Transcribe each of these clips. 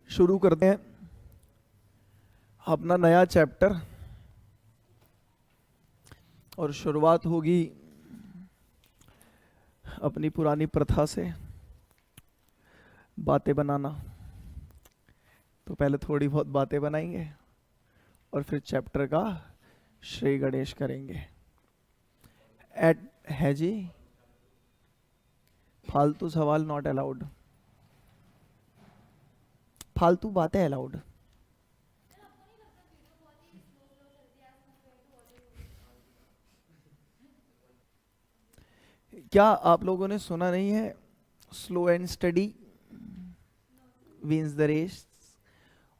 शुरू करते हैं अपना नया चैप्टर और शुरुआत होगी अपनी पुरानी प्रथा से बातें बनाना। तो पहले थोड़ी बहुत बातें बनाएंगे और फिर चैप्टर का श्री गणेश करेंगे। एट है जी, फालतू सवाल नॉट अलाउड, फालतू बातें अलाउड। क्या आप लोगों ने सुना नहीं है, slow and steady wins the race,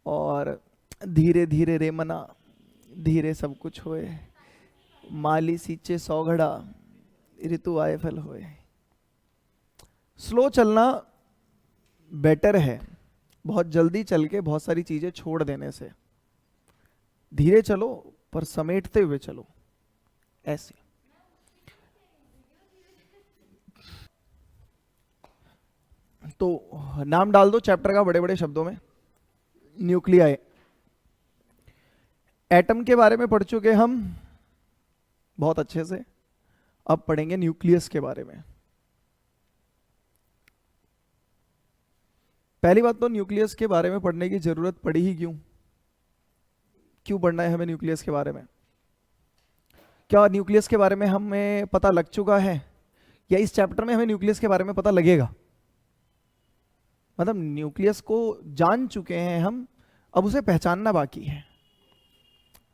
और धीरे धीरे रे मना धीरे सब कुछ होए, माली सींचे 100 घड़ा ऋतु आए फल होए। स्लो चलना बेटर है बहुत जल्दी चल के बहुत सारी चीजें छोड़ देने से। धीरे चलो पर समेटते हुए चलो, ऐसे। तो नाम डाल दो चैप्टर का बड़े बड़े शब्दों में, न्यूक्लियाई। एटम के बारे में पढ़ चुके हम बहुत अच्छे से, अब पढ़ेंगे न्यूक्लियस के बारे में। पहली बात तो न्यूक्लियस के बारे में पढ़ने की जरूरत पड़ी ही क्यों? क्यों पढ़ना है हमें न्यूक्लियस के बारे में? क्या न्यूक्लियस के बारे में हमें पता लग चुका है या इस चैप्टर में हमें न्यूक्लियस के बारे में पता लगेगा? मतलब न्यूक्लियस को जान चुके हैं हम, अब उसे पहचानना बाकी है।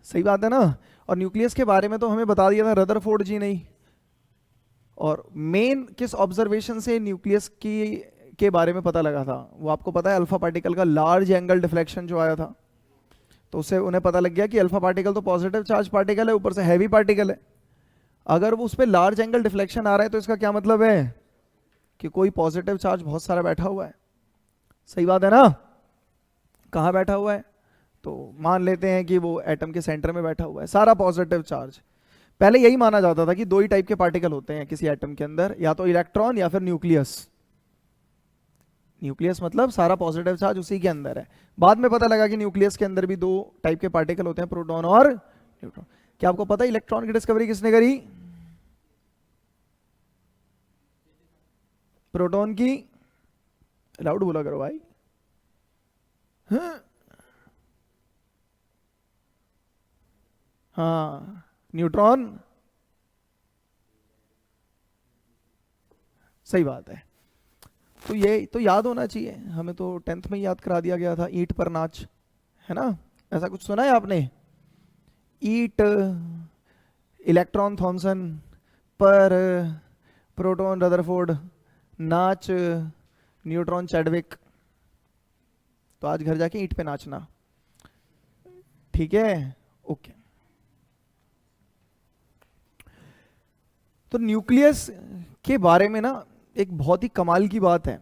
सही बात है ना? और न्यूक्लियस के बारे में तो हमें बता दिया था रदरफोर्ड जी ने। और मेन किस ऑब्जर्वेशन से न्यूक्लियस की के बारे में पता लगा था वो आपको पता है? अल्फा पार्टिकल का लार्ज एंगल डिफ्लेक्शन जो आया था, तो उससे उन्हें पता लग गया कि अल्फा पार्टिकल तो पॉजिटिव चार्ज पार्टिकल है, ऊपर से हैवी पार्टिकल है। अगर वो उस पर लार्ज एंगल डिफ्लेक्शन आ रहा है तो इसका क्या मतलब है कि कोई पॉजिटिव चार्ज बहुत सारा बैठा हुआ है। सही बात है ना? कहाँ बैठा हुआ है? तो मान लेते हैं कि वो एटम के सेंटर में बैठा हुआ है, सारा पॉजिटिव चार्ज। पहले यही माना जाता था कि दो ही टाइप के पार्टिकल होते हैं किसी एटम के अंदर, या तो इलेक्ट्रॉन या फिर न्यूक्लियस। न्यूक्लियस मतलब सारा पॉजिटिव चार्ज उसी के अंदर है। बाद में पता लगा कि न्यूक्लियस के अंदर भी दो टाइप के पार्टिकल होते हैं, प्रोटॉन और न्यूट्रॉन। क्या आपको पता है इलेक्ट्रॉन की डिस्कवरी किसने करी? प्रोटॉन की लाउड बोला करो भाई। हाँ, न्यूट्रॉन। सही बात है। तो ये तो याद होना चाहिए हमें, तो 10th में याद करा दिया गया था, ईंट पर नाच, है ना? ऐसा कुछ सुना है आपने? ईट इलेक्ट्रॉन थॉमसन, पर प्रोटॉन रदरफोर्ड, नाच न्यूट्रॉन चैडविक। तो आज घर जाके ईंट पे नाचना, ठीक है? ओके। तो न्यूक्लियस के बारे में ना एक बहुत ही कमाल की बात है,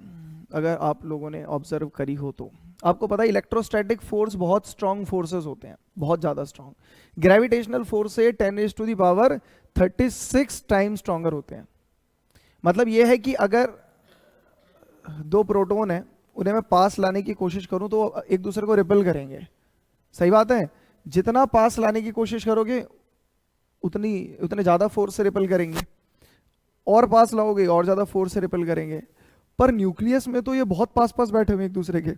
अगर आप लोगों ने ऑब्जर्व करी हो तो। आपको पता है इलेक्ट्रोस्टैटिक फोर्स बहुत स्ट्रांग फोर्सेस होते हैं, बहुत ज़्यादा स्ट्रांग। ग्रेविटेशनल फोर्स से 10⁻36 टाइम स्ट्रांगर होते हैं। मतलब ये है कि अगर दो प्रोटॉन है, उन्हें मैं पास लाने की कोशिश करूं तो एक दूसरे को रिपेल करेंगे। सही बात है? जितना पास लाने की कोशिश करोगे उतने ज़्यादा फोर्स से रिपेल करेंगे, और पास लाओगे और ज़्यादा फोर्स से रिपेल करेंगे। पर न्यूक्लियस में तो ये बहुत पास पास बैठे हुए एक दूसरे के।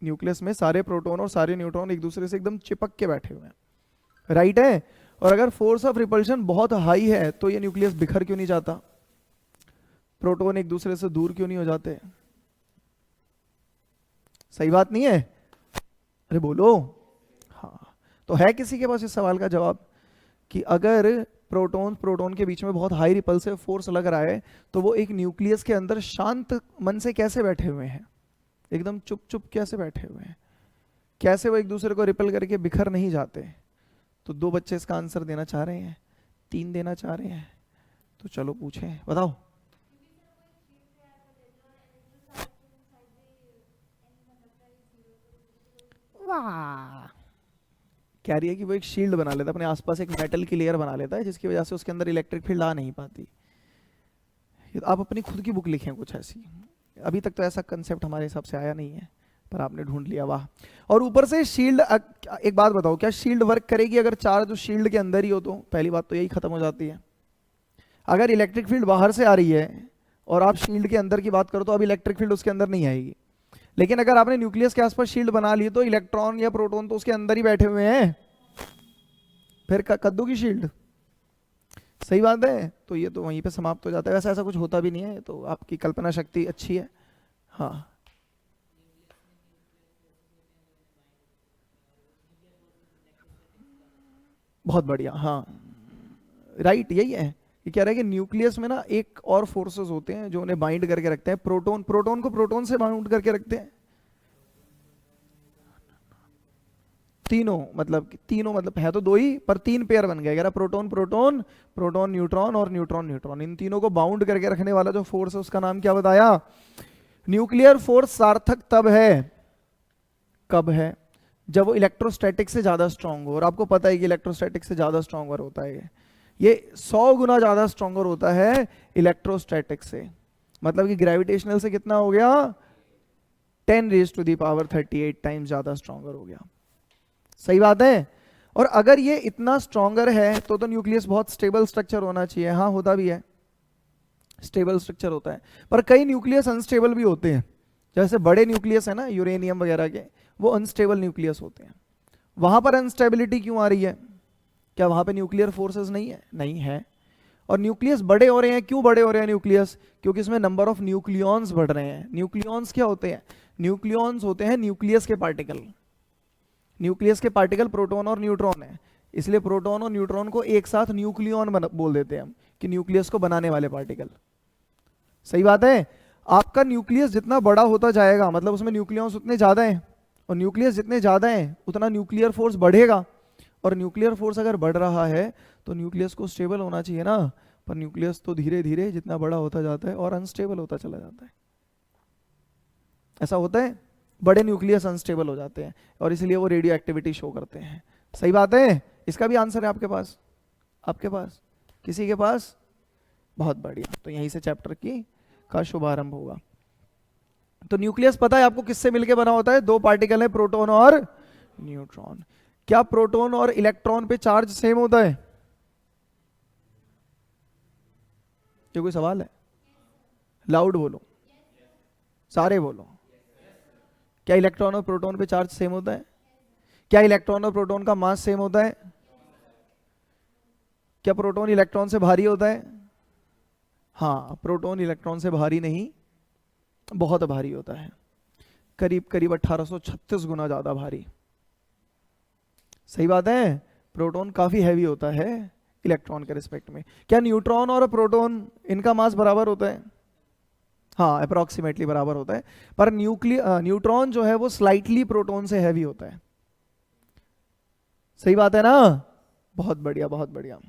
न्यूक्लियस में सारे प्रोटॉन और सारे न्यूट्रॉन एक दूसरे से एकदम चिपक के बैठे हुए हैं, राइट है? और अगर फोर्स ऑफ रिपल्शन बहुत हाई है तो ये न्यूक्लियस बिखर क्यों नहीं जाता? प्रोटॉन एक दूसरे से दूर क्यों नहीं हो जाते? सही बात नहीं है? अरे बोलो। हाँ, तो है किसी के पास इस सवाल का जवाब कि अगर प्रोटॉन के बीच में बहुत हाई रिपल्सिव फोर्स लग रहा है तो वो एक न्यूक्लियस के अंदर शांत मन से कैसे बैठे हुए हैं? एकदम चुप चुप कैसे बैठे हुए हैं? कैसे वो एक दूसरे को रिपेल करके बिखर नहीं जाते? तो 2 बच्चे इसका आंसर देना चाह रहे हैं, 3 देना चाह रहे हैं, तो चलो पूछें, बताओ। वाह! कह रही है कि वो एक शील्ड बना लेता है अपने आसपास, एक मेटल की लेयर बना लेता है जिसकी वजह से उसके अंदर इलेक्ट्रिक फील्ड आ नहीं पाती। आप अपनी खुद की बुक लिखें कुछ ऐसी। अभी तक तो ऐसा कंसेप्ट हमारे हिसाब से आया नहीं है, पर आपने ढूंढ लिया, वाह। और ऊपर से शील्ड, एक बात बताओ, क्या शील्ड वर्क करेगी अगर चार्ज शील्ड के अंदर ही हो? तो पहली बात तो यही खत्म हो जाती है। अगर इलेक्ट्रिक फील्ड बाहर से आ रही है और आप शील्ड के अंदर की बात करो तो अब इलेक्ट्रिक फील्ड उसके अंदर नहीं आएगी। लेकिन अगर आपने न्यूक्लियस के आसपास शील्ड बना ली तो इलेक्ट्रॉन या प्रोटॉन तो उसके अंदर ही बैठे हुए हैं, फिर कद्दू की शील्ड। सही बात है। तो ये तो वहीं पे समाप्त हो जाता है। वैसे ऐसा कुछ होता भी नहीं है, तो आपकी कल्पना शक्ति अच्छी है। हाँ, बहुत बढ़िया। हाँ, राइट, यही है। ये कह रहा है कि न्यूक्लियस में ना एक और फोर्सेस होते हैं जो उन्हें बाइंड करके रखते हैं। प्रोटॉन, प्रोटॉन को प्रोटॉन से बाउंड करके रखते हैं। तीनों मतलब है तो दो ही, पर तीन पेयर बन गए। कह रहा प्रोटॉन प्रोटॉन, प्रोटॉन न्यूट्रॉन और न्यूट्रॉन न्यूट्रॉन, इन तीनों को बाउंड करके रखने वाला जो फोर्स है उसका नाम क्या बताया? न्यूक्लियर फोर्स सार्थक तब है, कब है? जब वो इलेक्ट्रोस्टैटिक से ज्यादा स्ट्रांग हो। और आपको पता है कि इलेक्ट्रोस्टैटिक से ज्यादा स्ट्रांगर होता है ये 100 गुना ज्यादा स्ट्रांगर होता है इलेक्ट्रोस्टैटिक से। मतलब कि ग्रेविटेशनल से कितना हो गया? 10⁻38 टाइम्स ज्यादा स्ट्रांगर हो गया। सही बात है। और अगर ये इतना स्ट्रांगर है तो न्यूक्लियस बहुत स्टेबल स्ट्रक्चर होना चाहिए। हाँ, होता भी है, स्टेबल स्ट्रक्चर होता है। पर कई न्यूक्लियस अनस्टेबल भी होते हैं। जैसे बड़े न्यूक्लियस है ना यूरेनियम वगैरह के, वो अनस्टेबल न्यूक्लियस होते हैं। वहां पर अनस्टेबिलिटी क्यों आ रही है? क्या वहां पे न्यूक्लियर फोर्सेस नहीं है? नहीं है। और न्यूक्लियस बड़े हो रहे हैं, क्यों बड़े हो रहे हैं न्यूक्लियस? क्योंकि इसमें नंबर ऑफ न्यूक्लियॉन्स बढ़ रहे हैं। न्यूक्लियॉन्स क्या होते हैं? न्यूक्लियॉन्स होते हैं न्यूक्लियस के पार्टिकल। न्यूक्लियस के पार्टिकल प्रोटॉन और न्यूट्रॉन है, इसलिए प्रोटॉन और न्यूट्रॉन को एक साथ न्यूक्लियॉन बोल देते हैं हम, कि न्यूक्लियस को बनाने वाले पार्टिकल। सही बात है। आपका न्यूक्लियस जितना बड़ा होता जाएगा, मतलब उसमें न्यूक्लियॉन्स उतने ज्यादा हैं, और न्यूक्लियस जितने ज्यादा हैं उतना न्यूक्लियर फोर्स बढ़ेगा। और न्यूक्लियर फोर्स अगर बढ़ रहा है तो न्यूक्लियस को स्टेबल होना चाहिए ना। पर न्यूक्लियस तो धीरे धीरे जितना बड़ा होता जाता है और अनस्टेबल होता चला जाता है। ऐसा होता है, बड़े न्यूक्लियस अनस्टेबल हो जाते हैं और इसलिए वो रेडियो एक्टिविटी शो करते हैं। सही बात है। इसका भी आंसर है आपके पास? आपके पास? किसी के पास? बहुत बढ़िया। तो यहीं से चैप्टर की का शुभारंभ होगा। तो न्यूक्लियस पता है आपको किससे मिलकर बना होता है? दो पार्टिकल है, प्रोटॉन और न्यूट्रॉन। क्या प्रोटॉन और इलेक्ट्रॉन पे चार्ज सेम होता है? ये कोई सवाल है? लाउड बोलो, सारे बोलो। क्या इलेक्ट्रॉन और प्रोटॉन पे चार्ज सेम होता है? क्या इलेक्ट्रॉन और प्रोटॉन का मास सेम होता है? क्या प्रोटॉन इलेक्ट्रॉन से भारी होता है? हाँ, प्रोटॉन इलेक्ट्रॉन से भारी नहीं, बहुत भारी होता है, करीब करीब 1836 गुना ज्यादा भारी। सही बात है। प्रोटॉन काफी हैवी होता है इलेक्ट्रॉन के रिस्पेक्ट में। क्या न्यूट्रॉन और प्रोटॉन इनका मास बराबर होता है? हाँ, अप्रोक्सीमेटली बराबर होता है। पर न्यूट्रॉन जो है वो स्लाइटली प्रोटॉन से हैवी होता है। सही बात है ना? बहुत बढ़िया, बहुत बढ़िया,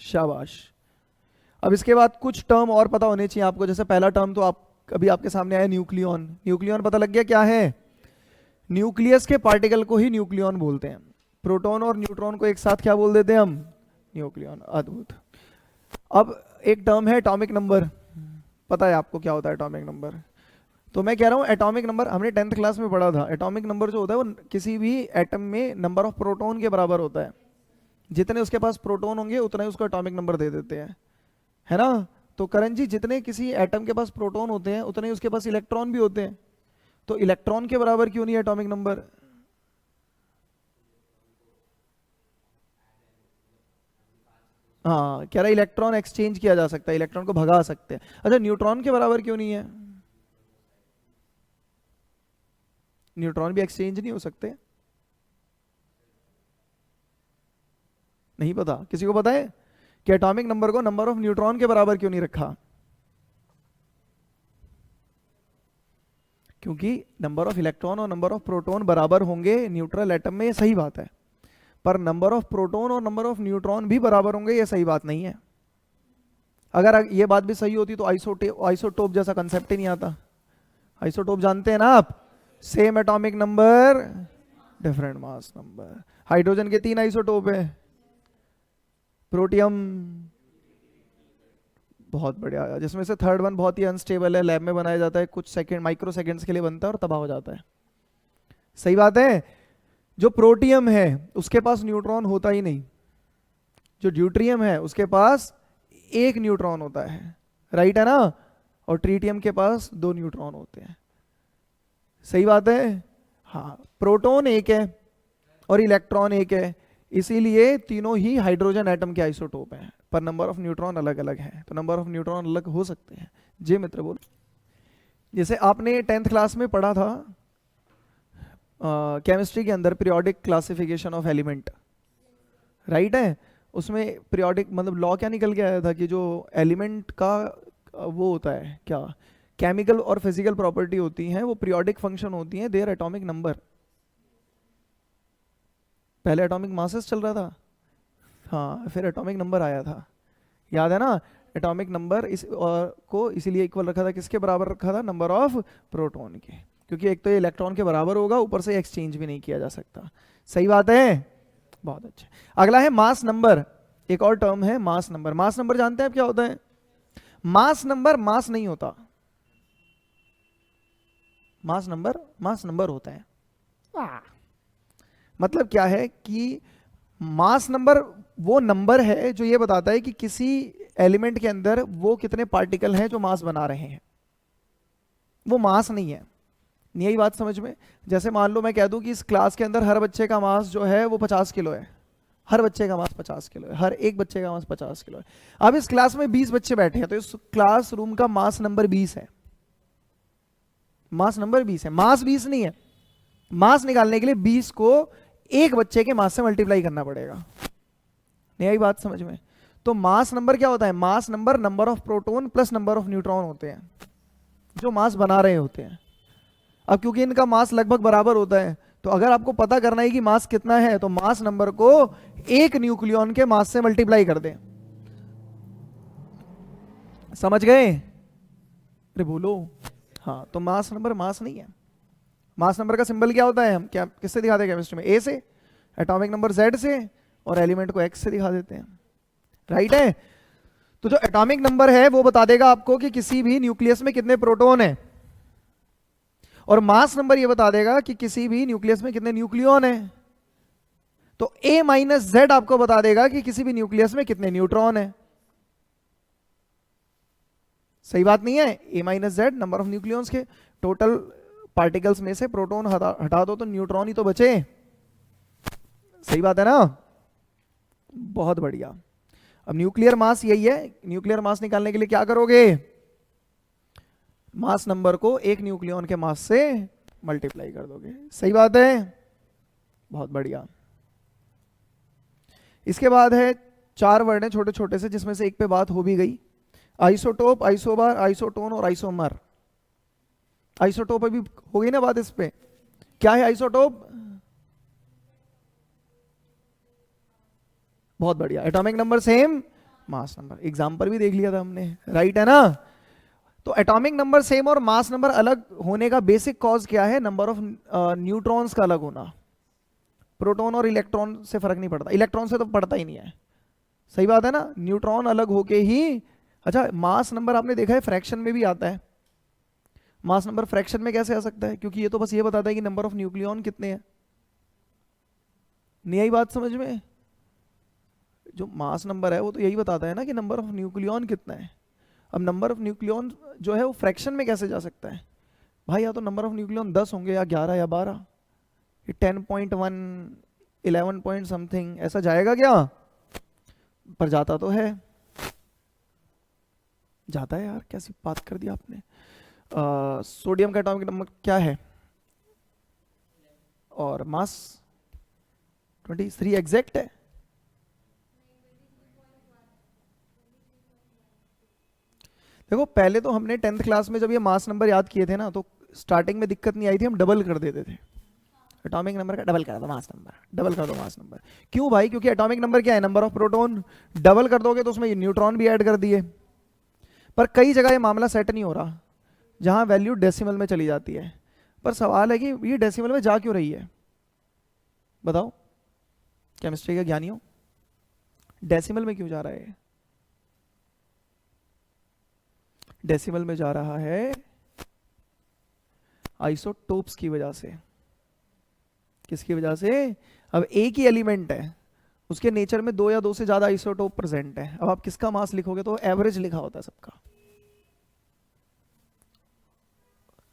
शाबाश। अब इसके बाद कुछ टर्म और पता होने चाहिए आपको। जैसे पहला टर्म तो आप अभी आपके सामने आया, न्यूक्लियॉन। न्यूक्लियॉन पता लग गया क्या है? न्यूक्लियस के पार्टिकल को ही न्यूक्लियॉन बोलते हैं। प्रोटॉन और न्यूट्रॉन को एक साथ क्या बोल देते हैं हम? न्यूक्लियॉन। अद्भुत। अब एक टर्म है एटॉमिक नंबर। पता है आपको क्या होता है एटॉमिक नंबर? तो मैं कह रहा हूँ एटॉमिक नंबर हमने 10th क्लास में पढ़ा था। एटॉमिक नंबर जो होता है वो किसी भी एटम में नंबर ऑफ प्रोटॉन के बराबर होता है। जितने उसके पास प्रोटॉन होंगे उतना ही उसको एटॉमिक नंबर दे देते हैं, है ना? तो करण जी, जितने किसी एटम के पास प्रोटॉन होते हैं उतने ही उसके पास इलेक्ट्रॉन भी होते हैं। तो इलेक्ट्रॉन के बराबर क्यों नहीं है एटॉमिक नंबर? हाँ, कह रहा इलेक्ट्रॉन एक्सचेंज किया जा सकता है, इलेक्ट्रॉन को भगा सकते हैं। अच्छा, न्यूट्रॉन के बराबर क्यों नहीं है? न्यूट्रॉन भी एक्सचेंज नहीं हो सकते? नहीं पता? किसी को पता है कि एटॉमिक नंबर को नंबर ऑफ न्यूट्रॉन के बराबर क्यों नहीं रखा? क्योंकि नंबर ऑफ इलेक्ट्रॉन और नंबर ऑफ प्रोटॉन बराबर होंगे न्यूट्रल एटम में, ये सही बात है। पर नंबर ऑफ प्रोटॉन और नंबर ऑफ न्यूट्रॉन भी बराबर होंगे, ये सही बात नहीं है। अगर ये बात भी सही होती तो आइसोटोप जैसा कंसेप्ट ही नहीं आता। आइसोटोप जानते हैं ना आप? Same atomic number, different mass number. Hydrogen के 3 आइसोटोप है, प्रोटियम, बहुत बढ़िया, जिसमें से थर्ड वन बहुत ही अनस्टेबल है, लैब में बनाया जाता है, कुछ सेकंड माइक्रो सेकंड्स के लिए बनता है और तबाह हो जाता है। सही बात है। जो प्रोटियम है उसके पास न्यूट्रॉन होता ही नहीं, जो ड्यूट्रियम है उसके पास एक न्यूट्रॉन होता है, राइट है ना, और ट्रीटियम के पास 2 न्यूट्रॉन होते हैं। सही बात है। हाँ, प्रोटॉन एक है और इलेक्ट्रॉन एक है, इसीलिए तीनों ही हाइड्रोजन एटम के आइसोटोप हैं, पर नंबर ऑफ न्यूट्रॉन अलग अलग है, तो नंबर ऑफ न्यूट्रॉन अलग हो सकते हैं। जी मित्र बोल। जैसे आपने 10th क्लास में पढ़ा था केमिस्ट्री के अंदर periodic classification of element, right है, उसमें पीरियोडिक मतलब लॉ क्या निकल के आया था कि जो एलिमेंट का वो होता है क्या, केमिकल और फिजिकल प्रॉपर्टी होती हैं, वो पीरियोडिक फंक्शन होती हैं देयर एटॉमिक नंबर। पहले एटॉमिक मासेस चल रहा था, हाँ, फिर एटॉमिक नंबर आया था, याद है ना। एटॉमिक नंबर को इसीलिए इक्वल रखा था, किसके बराबर रखा था, नंबर ऑफ प्रोटॉन के, क्योंकि एक तो ये इलेक्ट्रॉन के बराबर होगा, ऊपर से एक्सचेंज भी नहीं किया जा सकता। सही बात है, बहुत अच्छा। अगला है मास नंबर, एक और टर्म है मास नंबर। मास नंबर जानते हैं आप क्या होता है? मास नंबर मास नहीं होता, मास नंबर होता है। मतलब क्या है कि मास नंबर वो नंबर है जो ये बताता है कि किसी एलिमेंट के अंदर वो कितने पार्टिकल हैं जो मास बना रहे हैं, वो मास नहीं है। यही बात समझ में। जैसे मान लो मैं कह दूं कि इस क्लास के अंदर हर बच्चे का मास जो है वो 50 किलो है, हर बच्चे का मास 50 किलो है, हर एक बच्चे का मास 50 किलो है। अब इस क्लास में 20 बच्चे बैठे हैं, तो इस क्लास रूम का मास नंबर 20 है, मास नंबर 20 है, मास 20 नहीं है। मास निकालने के लिए 20 को एक बच्चे के मास से मल्टीप्लाई करना पड़ेगा। यही बात समझ में। तो मास नंबर क्या होता है? Mass number number of proton plus number of neutron होते हैं जो मास बना रहे होते हैं। अब क्योंकि इनका मास लगभग बराबर होता है, तो अगर आपको पता करना है कि मास कितना है, तो मास नंबर को एक न्यूक्लियॉन के मास से मल्टीप्लाई कर दें। समझ गए? अरे बोलो। हाँ, तो मास नंबर मास नहीं है। मास नंबर का सिंबल क्या होता है? हम क्या किससे दिखाते हैं केमिस्ट्री में? ए से, एटॉमिक नंबर जेड से, और एलिमेंट को एक्स से दिखा देते हैं, राइट है। तो जो एटॉमिक नंबर है वो बता देगा आपको कि किसी भी न्यूक्लियस में कितने प्रोटॉन है, और मास नंबर ये बता देगा कि किसी भी न्यूक्लियस में कितने न्यूक्लियॉन है। तो ए माइनस जेड आपको बता देगा कि किसी भी न्यूक्लियस में कितने न्यूट्रॉन है। सही बात नहीं है? A minus Z number of nucleons के, टोटल पार्टिकल्स में से प्रोटॉन हटा दो तो न्यूट्रॉन ही तो बचे। सही बात है ना? बहुत बढ़िया। अब न्यूक्लियर मास यही है, न्यूक्लियर मास निकालने के लिए क्या करोगे? मास नंबर को एक न्यूक्लियॉन के मास से मल्टीप्लाई कर दोगे। सही बात है, बहुत बढ़िया। इसके बाद है 4 वर्ड हैं छोटे छोटे से, जिसमें से एक पे बात हो भी गई, आइसोटोप, आइसोबार, आइसोटोन और आइसोमर। आइसोटोप अभी हो गई ना बात इस पे। क्या है आइसोटोप? बहुत बढ़िया, atomic number same, mass number, example भी देख लिया था हमने, राइट है ना। तो एटॉमिक नंबर सेम और मास नंबर अलग होने का बेसिक कॉज क्या है? नंबर ऑफ न्यूट्रॉन्स का अलग होना। प्रोटॉन और इलेक्ट्रॉन से फर्क नहीं पड़ता, इलेक्ट्रॉन से तो पड़ता ही नहीं है। सही बात है ना, न्यूट्रॉन अलग होके ही। अच्छा, मास नंबर आपने देखा है फ्रैक्शन में भी आता है। मास नंबर फ्रैक्शन में कैसे आ सकता है? क्योंकि ये तो बस ये बताता है कि नंबर ऑफ न्यूक्लियॉन कितने हैं। नहीं आई बात समझ में? जो मास नंबर है वो तो यही बताता है ना कि नंबर ऑफ न्यूक्लियॉन कितना है। अब नंबर ऑफ न्यूक्लियॉन जो है वो फ्रैक्शन में कैसे जा सकता है भाई? या तो नंबर ऑफ न्यूक्लियॉन 10 होंगे, या 11 या 12, 10.1, 11 पॉइंट समथिंग, ऐसा जाएगा क्या? पर जाता तो है, जाता है यार, कैसी बात कर दी आपने। सोडियम का एटॉमिक नंबर क्या है? और मास 23 एग्जैक्ट है। देखो, पहले तो हमने 10th क्लास में जब ये मास नंबर याद किए थे ना, तो स्टार्टिंग में दिक्कत नहीं आई थी, हम डबल कर देते थे। एटॉमिक नंबर का डबल कर दो मास नंबर, डबल कर दो मास नंबर। क्यों भाई? क्योंकि एटॉमिक नंबर क्या है? Number of proton. डबल कर दोगे तो उसमें न्यूट्रॉन भी ऐड कर दिए। पर कई जगह ये मामला सेट नहीं हो रहा, जहां वैल्यू डेसिमल में चली जाती है। पर सवाल है कि ये डेसिमल में जा क्यों रही है? बताओ केमिस्ट्री के ज्ञानियों, डेसिमल में क्यों जा रहा है? डेसिमल में जा रहा है आइसोटोप्स की वजह से। किसकी वजह से? अब एक ही एलिमेंट है, उसके नेचर में दो या दो से ज्यादा आइसोटोप प्रेजेंट है। अब आप किसका मास लिखोगे तो एवरेज लिखा होता है सबका।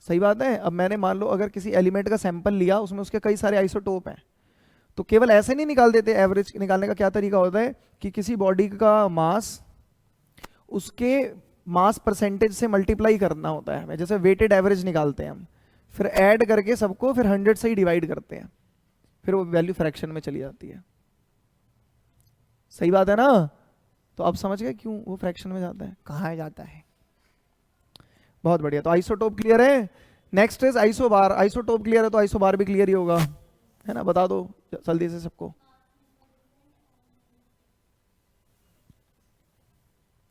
सही बात है। अब मैंने मान लो अगर किसी एलिमेंट का सैंपल लिया, उसमें उसके कई सारे आइसोटोप हैं, तो केवल ऐसे नहीं निकाल देते। एवरेज निकालने का क्या तरीका होता है कि किसी बॉडी का मास उसके मास परसेंटेज से मल्टीप्लाई करना होता है। जैसे वेटेड एवरेज निकालते हैं हम, फिर ऐड करके सबको फिर 100 से ही डिवाइड करते हैं, फिर वो वैल्यू फ्रैक्शन में चली जाती है। सही बात है ना? तो आप समझ गए क्यों वो फ्रैक्शन में जाता है, कहाँ जाता है। बहुत बढ़िया। तो आइसोटोप क्लियर है। Next is isobar. Isotope clear है तो आइसोबार भी क्लियर ही होगा, है ना? बता दो जल्दी से सबको।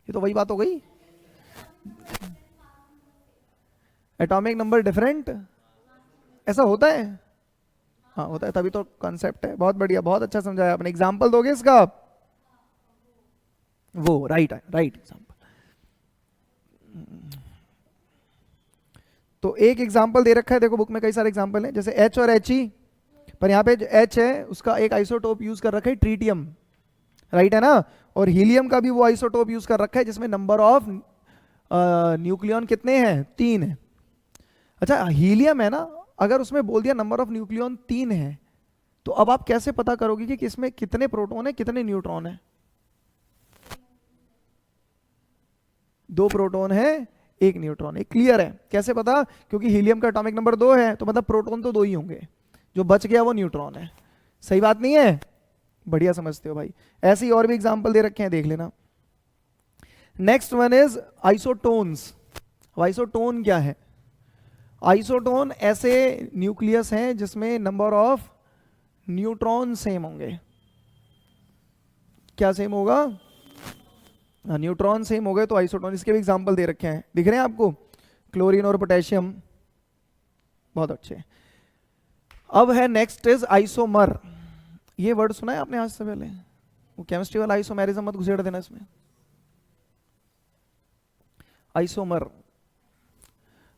ये तो वही बात हो गई, एटॉमिक नंबर डिफरेंट। ऐसा होता है? हाँ होता है, तभी तो कॉन्सेप्ट है। बहुत बढ़िया, बहुत अच्छा समझाया आपने। एग्जाम्पल दोगे इसका? वो राइट है, राइट एग्जाम्पल। तो एक एग्जाम्पल दे रखा है, देखो बुक में कई सारे एग्जाम्पल हैं, जैसे H और He, पर यहाँ पे जो H है उसका एक आइसोटोप यूज कर रखा है ट्रीटियम, राइट है ना? और हीलियम का भी वो आइसोटोप यूज कर रखा है जिसमें नंबर ऑफ न्यूक्लियॉन कितने हैं? 3 है। अच्छा हीलियम है ना, अगर उसमें बोल दिया नंबर ऑफ न्यूक्लियॉन 3 है, तो अब आप कैसे पता करोगे कि इसमें कितने प्रोटॉन है कितने न्यूट्रॉन है? 2 प्रोटॉन है 1 न्यूट्रॉन है। क्लियर है? कैसे पता? क्योंकि हीलियम का एटॉमिक नंबर 2 है, तो मतलब प्रोटॉन तो 2 ही होंगे, जो बच गया वो न्यूट्रॉन है। सही बात नहीं है? बढ़िया समझते हो भाई। ऐसे ही और भी एग्जांपल दे रखे हैं, देख लेना। Next one is isotones. Isotone क्या है? आइसोटोन ऐसे न्यूक्लियस हैं जिसमें नंबर ऑफ न्यूट्रॉन सेम होंगे। क्या सेम होगा? न्यूट्रॉन सेम हो गए तो आइसोटोन। इसके भी एग्जांपल दे रखे हैं, दिख रहे हैं आपको? क्लोरीन और पोटेशियम। बहुत अच्छे। अब है नेक्स्ट इज आइसोमर। ये वर्ड सुना है आपने आज से पहले? वो केमिस्ट्री वाला आइसोमेरिज्म मत घुसेड़ देना इसमें। आइसोमर।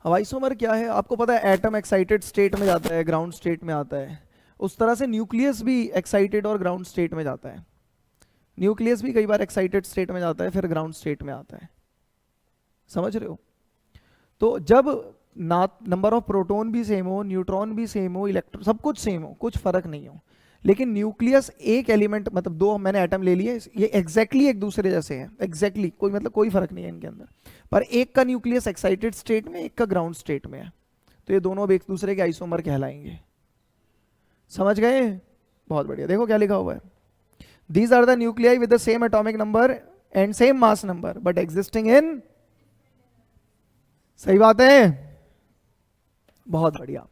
अब आइसोमर क्या है? आपको पता है एटम एक्साइटेड स्टेट में जाता है, ग्राउंड स्टेट में आता है। उस तरह से न्यूक्लियस भी एक्साइटेड और ग्राउंड स्टेट में जाता है। न्यूक्लियस भी कई बार एक्साइटेड स्टेट में जाता है, फिर ग्राउंड स्टेट में आता है। समझ रहे हो? तो जब नंबर ऑफ प्रोटॉन भी सेम हो, न्यूट्रॉन भी सेम हो, इलेक्ट्रॉन सब कुछ सेम हो, कुछ फर्क नहीं हो, लेकिन न्यूक्लियस एक एलिमेंट, मतलब 2 मैंने एटम ले लिए, ये एग्जैक्टली एक दूसरे जैसे हैं, एग्जैक्टली कोई मतलब कोई फर्क नहीं है इनके अंदर, पर एक का न्यूक्लियस एक्साइटेड स्टेट में, एक का ग्राउंड स्टेट में है, तो ये दोनों अब एक दूसरे के आइसोमर कहलाएंगे। समझ गए? बहुत बढ़िया। देखो क्या लिखा हुआ है, these are the nuclei with the same atomic number and same mass number but existing in। सही बात है, बहुत बढ़िया।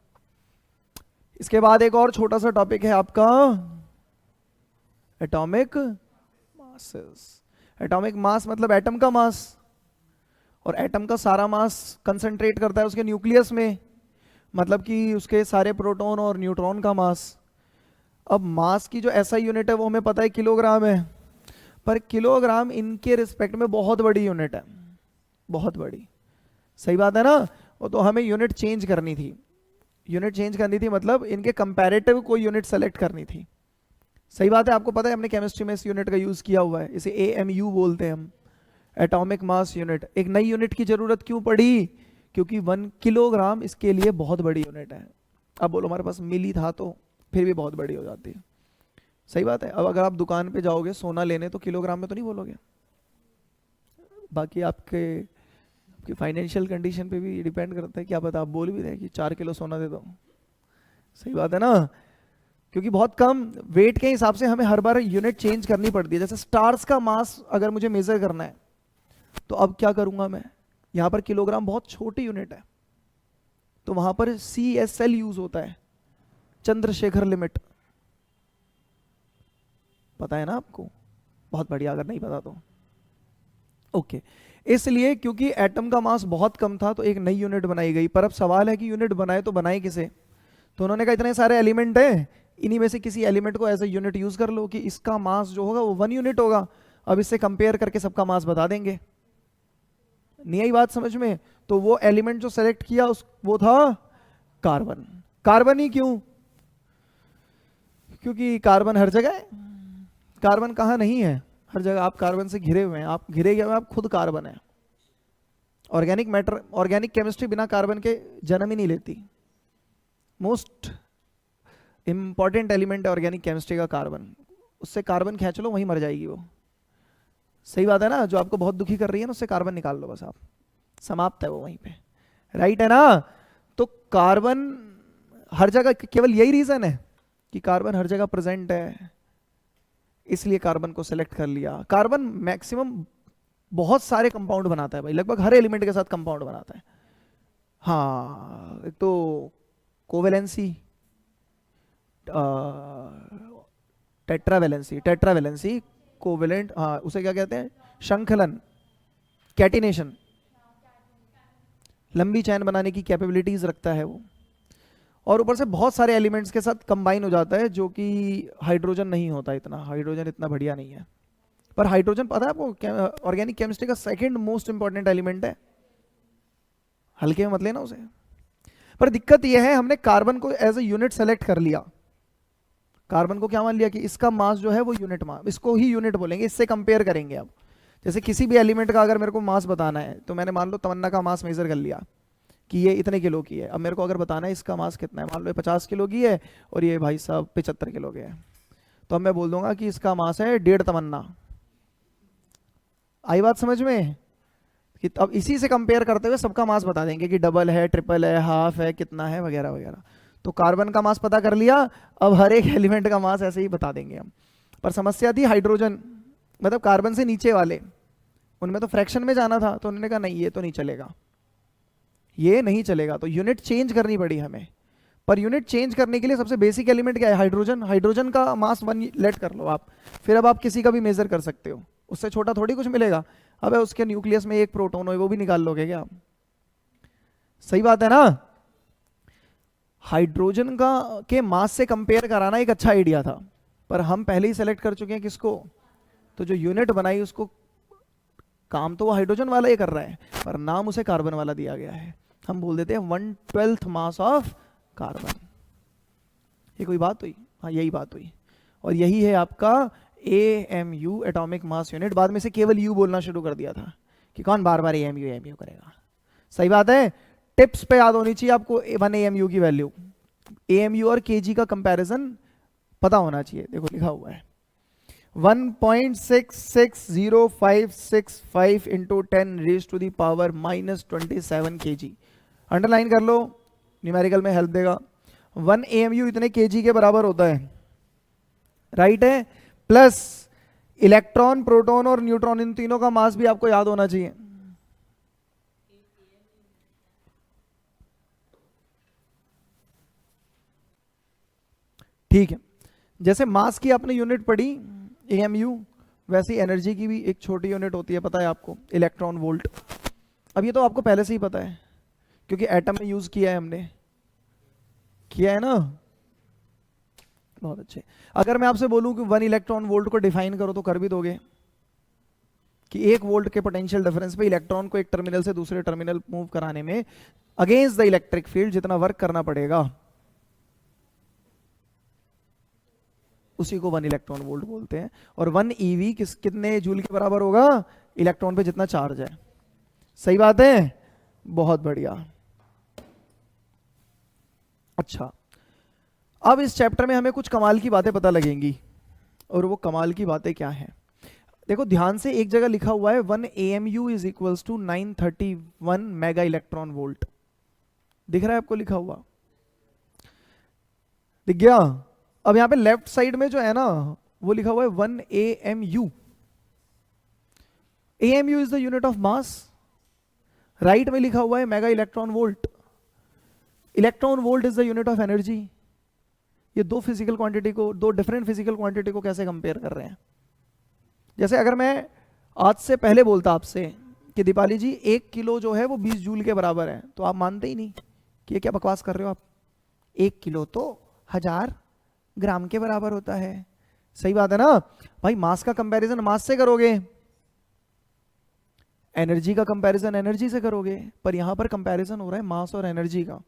इसके बाद एक और छोटा सा टॉपिक है आपका एटॉमिक मासेस। एटॉमिक मास मतलब एटम का मास, और एटम का सारा मास कंसंट्रेट करता है उसके न्यूक्लियस में, मतलब कि उसके सारे प्रोटॉन और न्यूट्रॉन का मास। अब मास की जो ऐसा यूनिट है वो हमें पता है किलोग्राम है, पर किलोग्राम इनके रिस्पेक्ट में बहुत बड़ी यूनिट है, बहुत बड़ी। सही बात है ना? वो तो हमें यूनिट चेंज करनी थी, यूनिट चेंज करनी थी, मतलब इनके कंपैरेटिव कोई यूनिट सेलेक्ट करनी थी। सही बात है? आपको पता है हमने केमिस्ट्री में इस यूनिट का यूज किया हुआ है, इसे AMU बोलते हैं हम, एटॉमिक मास यूनिट। एक नई यूनिट की जरूरत क्यों पड़ी? क्योंकि 1 किलोग्राम इसके लिए बहुत बड़ी यूनिट है। अब बोलो हमारे पास मिली था तो फिर भी बहुत बड़ी हो जाती है। सही बात है? अब अगर आप दुकान पे जाओगे सोना लेने तो किलोग्राम में तो नहीं बोलोगे, बाकी आपके फाइनेंशियल कंडीशन पे भी डिपेंड करता है, क्या पता आप बोल भी रहे कि 4 किलो सोना दे दो। सही बात है ना? क्योंकि बहुत कम वेट के हिसाब से हमें हर बार यूनिट चेंज करनी पड़ती है। जैसे स्टार्स का मास अगर मुझे मेजर करना है तो अब क्या करूंगा मैं, यहां पर किलोग्राम बहुत छोटी यूनिट है, तो वहां पर CSL यूज होता है, चंद्रशेखर लिमिट। पता है ना आपको? बहुत बढ़िया, अगर नहीं पता तो ओके। इसलिए क्योंकि एटम का मास बहुत कम था तो एक नई यूनिट बनाई गई, पर अब सवाल है कि यूनिट बनाए तो बनाए किसे? तो उन्होंने कहा इतने सारे एलिमेंट हैं, इन्हीं में से किसी एलिमेंट को एज ए यूनिट यूज कर लो कि इसका मास जो होगा वो 1 यूनिट होगा। अब इससे कंपेयर करके सबका मास बता देंगे। नहीं आई बात समझ में? तो वो एलिमेंट जो सेलेक्ट किया वो था कार्बन। कार्बन ही क्यों? क्योंकि कार्बन हर जगह है। कार्बन कहाँ नहीं है? हर जगह। आप कार्बन से घिरे हुए हैं, आप घिरे हुए हैं, आप खुद कार्बन है। ऑर्गेनिक मैटर, ऑर्गेनिक केमिस्ट्री बिना कार्बन के जन्म ही नहीं लेती। मोस्ट इंपॉर्टेंट एलिमेंट है ऑर्गेनिक केमिस्ट्री का कार्बन। उससे कार्बन खींच लो, वहीं मर जाएगी वो। सही बात है ना? जो आपको बहुत दुखी कर रही है ना, उससे कार्बन निकाल लो बस, आप समाप्त है वो वहीं पे। राइट है ना? तो कार्बन हर जगह, केवल यही रीजन है कि कार्बन हर जगह प्रेजेंट है, इसलिए कार्बन को सिलेक्ट कर लिया। कार्बन मैक्सिमम बहुत सारे कंपाउंड बनाता है भाई, लगभग हर एलिमेंट के साथ कंपाउंड बनाता है। हाँ, एक तो कोवेलेंसी, टेट्रावेलेंसी, कोवेलेंट, हाँ उसे क्या कहते हैं? श्रृंखलन, कैटिनेशन, लंबी चैन बनाने की कैपेबिलिटीज रखता है वो। और ऊपर से बहुत सारे एलिमेंट्स के साथ कंबाइन हो जाता है, जो कि हाइड्रोजन नहीं होता इतना। हाइड्रोजन इतना बढ़िया नहीं है। पर हाइड्रोजन पता है आपको, ऑर्गेनिक केमिस्ट्री का सेकंड मोस्ट इंपॉर्टेंट एलिमेंट है। हल्के में मत लेना उसे। पर दिक्कत यह है, हमने कार्बन को एज ए यूनिट सेलेक्ट कर लिया। कार्बन को क्या मान लिया कि इसका मास जो है वो यूनिट मास, इसको ही यूनिट बोलेंगे, इससे कंपेयर करेंगे। अब जैसे किसी भी एलिमेंट का अगर मेरे को मास बताना है, तो मैंने मान लो तमन्ना का मास मेजर कर लिया कि ये इतने किलो की है। अब मेरे को अगर बताना है इसका मास कितना है, मान लो 50 किलो की है और ये भाई साहब 75 किलो के है, तो अब मैं बोल दूंगा कि इसका मास है 1.5 तमन्ना। आई बात समझ में? कि अब इसी से कंपेयर करते हुए सबका मास बता देंगे कि डबल है, ट्रिपल है, हाफ है, कितना है, वगैरह वगैरह। तो कार्बन का मास पता कर लिया, अब हर एक एलिमेंट का मास ऐसे ही बता देंगे हम। पर समस्या थी हाइड्रोजन, मतलब कार्बन से नीचे वाले, उनमें तो फ्रैक्शन में जाना था। तो उन्होंने कहा नहीं, ये तो नहीं चलेगा, ये नहीं चलेगा। तो यूनिट चेंज करनी पड़ी हमें। पर यूनिट चेंज करने के लिए सबसे बेसिक एलिमेंट क्या है? हाइड्रोजन। हाइड्रोजन का मास 1 लेट कर लो आप, फिर अब आप किसी का भी मेजर कर सकते हो, उससे छोटा थोड़ी कुछ मिलेगा। अब उसके न्यूक्लियस में एक प्रोटॉन हो, वो भी निकाल लोगे क्या आप? सही बात है ना? हाइड्रोजन का के मास से कंपेयर कराना एक अच्छा आइडिया था, पर हम पहले ही सेलेक्ट कर चुके हैं किसको? तो जो यूनिट बनाई उसको, काम तो वो हाइड्रोजन वाला ही कर रहा है, पर नाम उसे कार्बन वाला दिया गया है। हम बोल देते हैं 1/12 मास ऑफ कार्बन। ये कोई बात हुई? हाँ, यही बात हुई। और यही है आपका AMU, एटॉमिक मास यूनिट। बाद में से केवल यू बोलना शुरू कर दिया था कि कौन बार बार AMU करेगा। सही बात है। टिप्स पे याद होनी चाहिए आपको 1 AMU की वैल्यू। AMU और kg का कंपैरिजन पता होना चाहिए। देखो लिखा हुआ है 1.6606565 इंटू 10⁻⁻27 kg। अंडरलाइन कर लो, न्यूमेरिकल में हेल्प देगा। 1 AMU इतने kg के बराबर होता है, राइट है। प्लस इलेक्ट्रॉन, प्रोटॉन और न्यूट्रॉन, इन तीनों का मास भी आपको याद होना चाहिए। ठीक है, जैसे मास की आपने यूनिट पढ़ी AMU, वैसे एनर्जी की भी एक छोटी यूनिट होती है, पता है आपको? Electron volt. अब ये तो आपको पहले से ही पता है, क्योंकि एटम में यूज किया है, हमने किया है ना। बहुत अच्छे। अगर मैं आपसे बोलूं कि 1 इलेक्ट्रॉन वोल्ट को डिफाइन करो, तो कर भी दोगे कि 1 वोल्ट के पोटेंशियल डिफरेंस पे इलेक्ट्रॉन को एक टर्मिनल से दूसरे टर्मिनल मूव कराने में अगेंस्ट द इलेक्ट्रिक फील्ड जितना वर्क करना पड़ेगा, उसी को 1 इलेक्ट्रॉन वोल्ट बोलते हैं। और 1 EV कितने जूल के बराबर होगा? इलेक्ट्रॉन पे जितना चार्ज है। सही बात है, बहुत बढ़िया। अच्छा, अब इस चैप्टर में हमें कुछ कमाल की बातें पता लगेंगी, और वो कमाल की बातें क्या हैं? देखो ध्यान से, एक जगह लिखा हुआ है 1 AMU is equals to 931 mega electron volt. दिख रहा है आपको लिखा हुआ? दिख गया? अब यहां पे लेफ्ट साइड में जो है ना, वो लिखा हुआ है 1 AMU। AMU is the unit of mass. Right में लिखा हुआ है mega electron volt. Electron volt is the unit of energy. ये दो फिजिकल क्वांटिटी को, दो डिफरेंट फिजिकल क्वांटिटी को कैसे कंपेयर कर रहे हैं? जैसे अगर मैं आज से पहले बोलता आपसे कि दीपाली जी 1 किलो जो है वो 20 जूल के बराबर है, तो आप मानते ही नहीं कि ये क्या बकवास कर रहे हो आप। 1 किलो तो 1000 ग्राम के बराबर होता है। सही बात है ना भाई? मास का कंपैरिजन मास से करोगे, एनर्जी का कंपैरिजन एनर्जी से करोगे, पर यहां पर कंपैरिजन हो रहा है मास और एनर्जी का,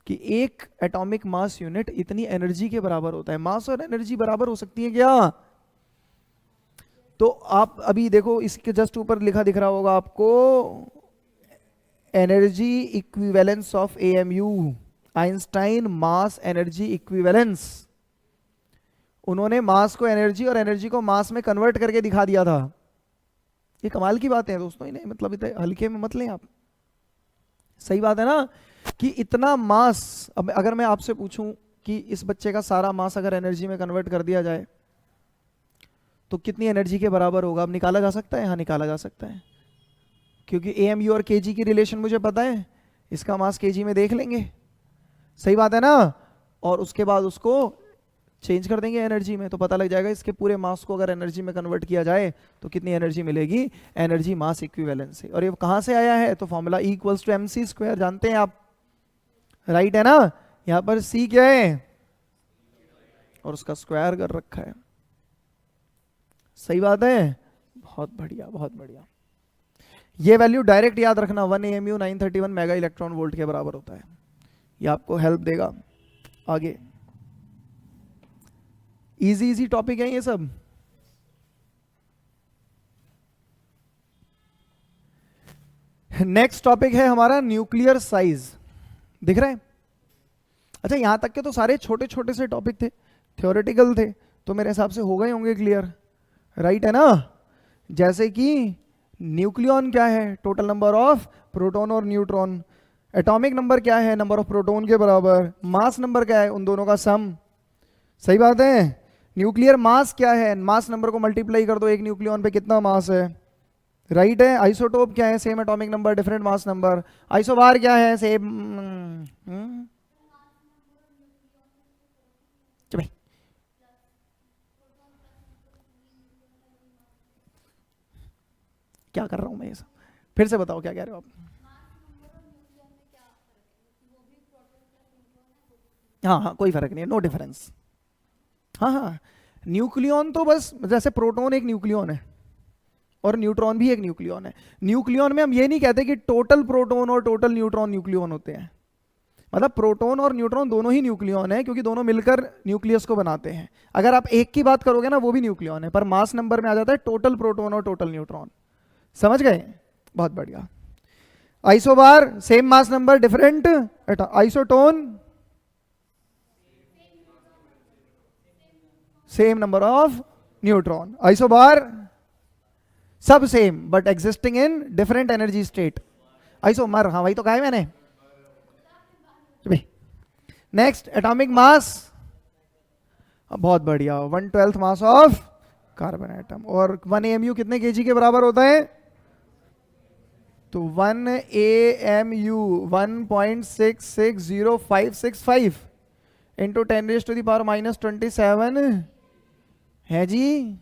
कि एक एटॉमिक मास यूनिट इतनी एनर्जी के बराबर होता है। मास और एनर्जी बराबर हो सकती है क्या? तो आप अभी देखो, इसके जस्ट ऊपर लिखा दिख रहा होगा आपको, energy equivalence of AMU, Einstein mass energy equivalence. उन्होंने मास को एनर्जी और एनर्जी को मास में कन्वर्ट करके दिखा दिया था। ये कमाल की बात है दोस्तों, इन्हें मतलब इतने हल्के में मत लें आप। सही बात है ना, कि इतना मास, अब अगर मैं आपसे पूछूं कि इस बच्चे का सारा मास अगर एनर्जी में कन्वर्ट कर दिया जाए तो कितनी एनर्जी के बराबर होगा? अब निकाला जा सकता है? हाँ निकाला जा सकता है, क्योंकि एएमयू और केजी की रिलेशन मुझे पता है, इसका मास केजी में देख लेंगे। सही बात है ना, और उसके बाद उसको चेंज कर देंगे एनर्जी में, तो पता लग जाएगा इसके पूरे मास को अगर एनर्जी में कन्वर्ट किया जाए तो कितनी एनर्जी मिलेगी, एनर्जी मास इक्विवेलेंस से। और ये कहाँ से आया है? तो फॉर्मूला E = mc², जानते हैं आप, राइट है ना। यहां पर C क्या है और उसका स्क्वायर कर रखा है। सही बात है, बहुत बढ़िया बहुत बढ़िया। ये वैल्यू डायरेक्ट याद रखना, 1 AMU 931 मेगा इलेक्ट्रॉन वोल्ट के बराबर होता है। ये आपको हेल्प देगा आगे। इजी इजी टॉपिक है ये सब। नेक्स्ट टॉपिक है हमारा न्यूक्लियर साइज। दिख रहा है? अच्छा, यहां तक के तो सारे छोटे छोटे से टॉपिक थे, थ्योरेटिकल थे, तो मेरे हिसाब से हो गए होंगे क्लियर, राइट है ना। जैसे कि न्यूक्लियॉन क्या है? टोटल नंबर ऑफ प्रोटॉन और न्यूट्रॉन। एटॉमिक नंबर क्या है? नंबर ऑफ प्रोटॉन के बराबर। मास नंबर क्या है? उन दोनों का सम। सही बात है। न्यूक्लियर मास क्या है? मास नंबर को मल्टीप्लाई कर दो, एक न्यूक्लियॉन पे कितना मास है, राइट है। आइसोटोप क्या है? Same atomic number different mass number. Isobar क्या है? सेम क्या कर रहा हूं मैं ये सब? फिर से बताओ क्या कह रहे हो आप? हाँ हाँ, कोई फर्क नहीं है, नो डिफरेंस। हाँ हाँ, न्यूक्लियॉन तो बस जैसे प्रोटॉन एक न्यूक्लियॉन है और न्यूट्रॉन भी एक न्यूक्लियॉन है। न्यूक्लियॉन में हम ये नहीं कहते कि टोटल प्रोटॉन और टोटल न्यूट्रॉन न्यूक्लियॉन होते हैं, मतलब प्रोटॉन और न्यूट्रॉन दोनों ही न्यूक्लियॉन है, क्योंकि दोनों मिलकर न्यूक्लियस को बनाते हैं। अगर आप एक की बात करोगे ना, वो भी न्यूक्लियॉन है, पर मास नंबर में आ जाता है टोटल प्रोटॉन और टोटल न्यूट्रॉन। समझ गए? बहुत बढ़िया। Isobar same mass number different. Isotone same number of neutron. Isobar सब same but existing in different energy state. Isomer, हाँ वही तो कहा है मैंने। नेक्स्ट, एटॉमिक मास, बहुत बढ़िया, 1/12 मास ऑफ कार्बन एटम। और 1 AMU कितने केजी के बराबर होता है? तो 1 AMU 1.660565 इंटू 10⁻⁻27 है जी,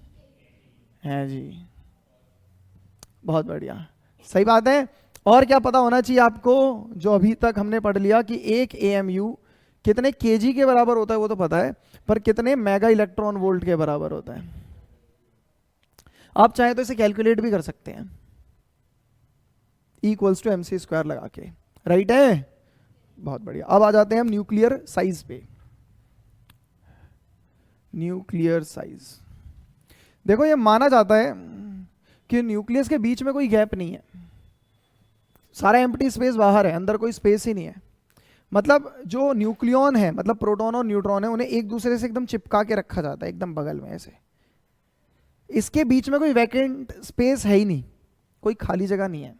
है जी, बहुत बढ़िया। सही बात है। और क्या पता होना चाहिए आपको, जो अभी तक हमने पढ़ लिया कि एक AMU कितने केजी के बराबर होता है वो तो पता है, पर कितने मेगा इलेक्ट्रॉन वोल्ट के बराबर होता है। आप चाहे तो इसे कैलकुलेट भी कर सकते हैं, E = mc² लगा के, राइट है। बहुत बढ़िया। अब आ जाते हैं हम न्यूक्लियर साइज पे। न्यूक्लियर साइज, देखो ये माना जाता है कि न्यूक्लियस के बीच में कोई गैप नहीं है, सारा एम्प्टी स्पेस बाहर है, अंदर कोई स्पेस ही नहीं है। मतलब जो न्यूक्लियॉन है, मतलब प्रोटॉन और न्यूट्रॉन है, उन्हें एक दूसरे से एकदम चिपका के रखा जाता है, एकदम बगल में ऐसे। इसके बीच में कोई वैकेंट स्पेस है ही नहीं, कोई खाली जगह नहीं है।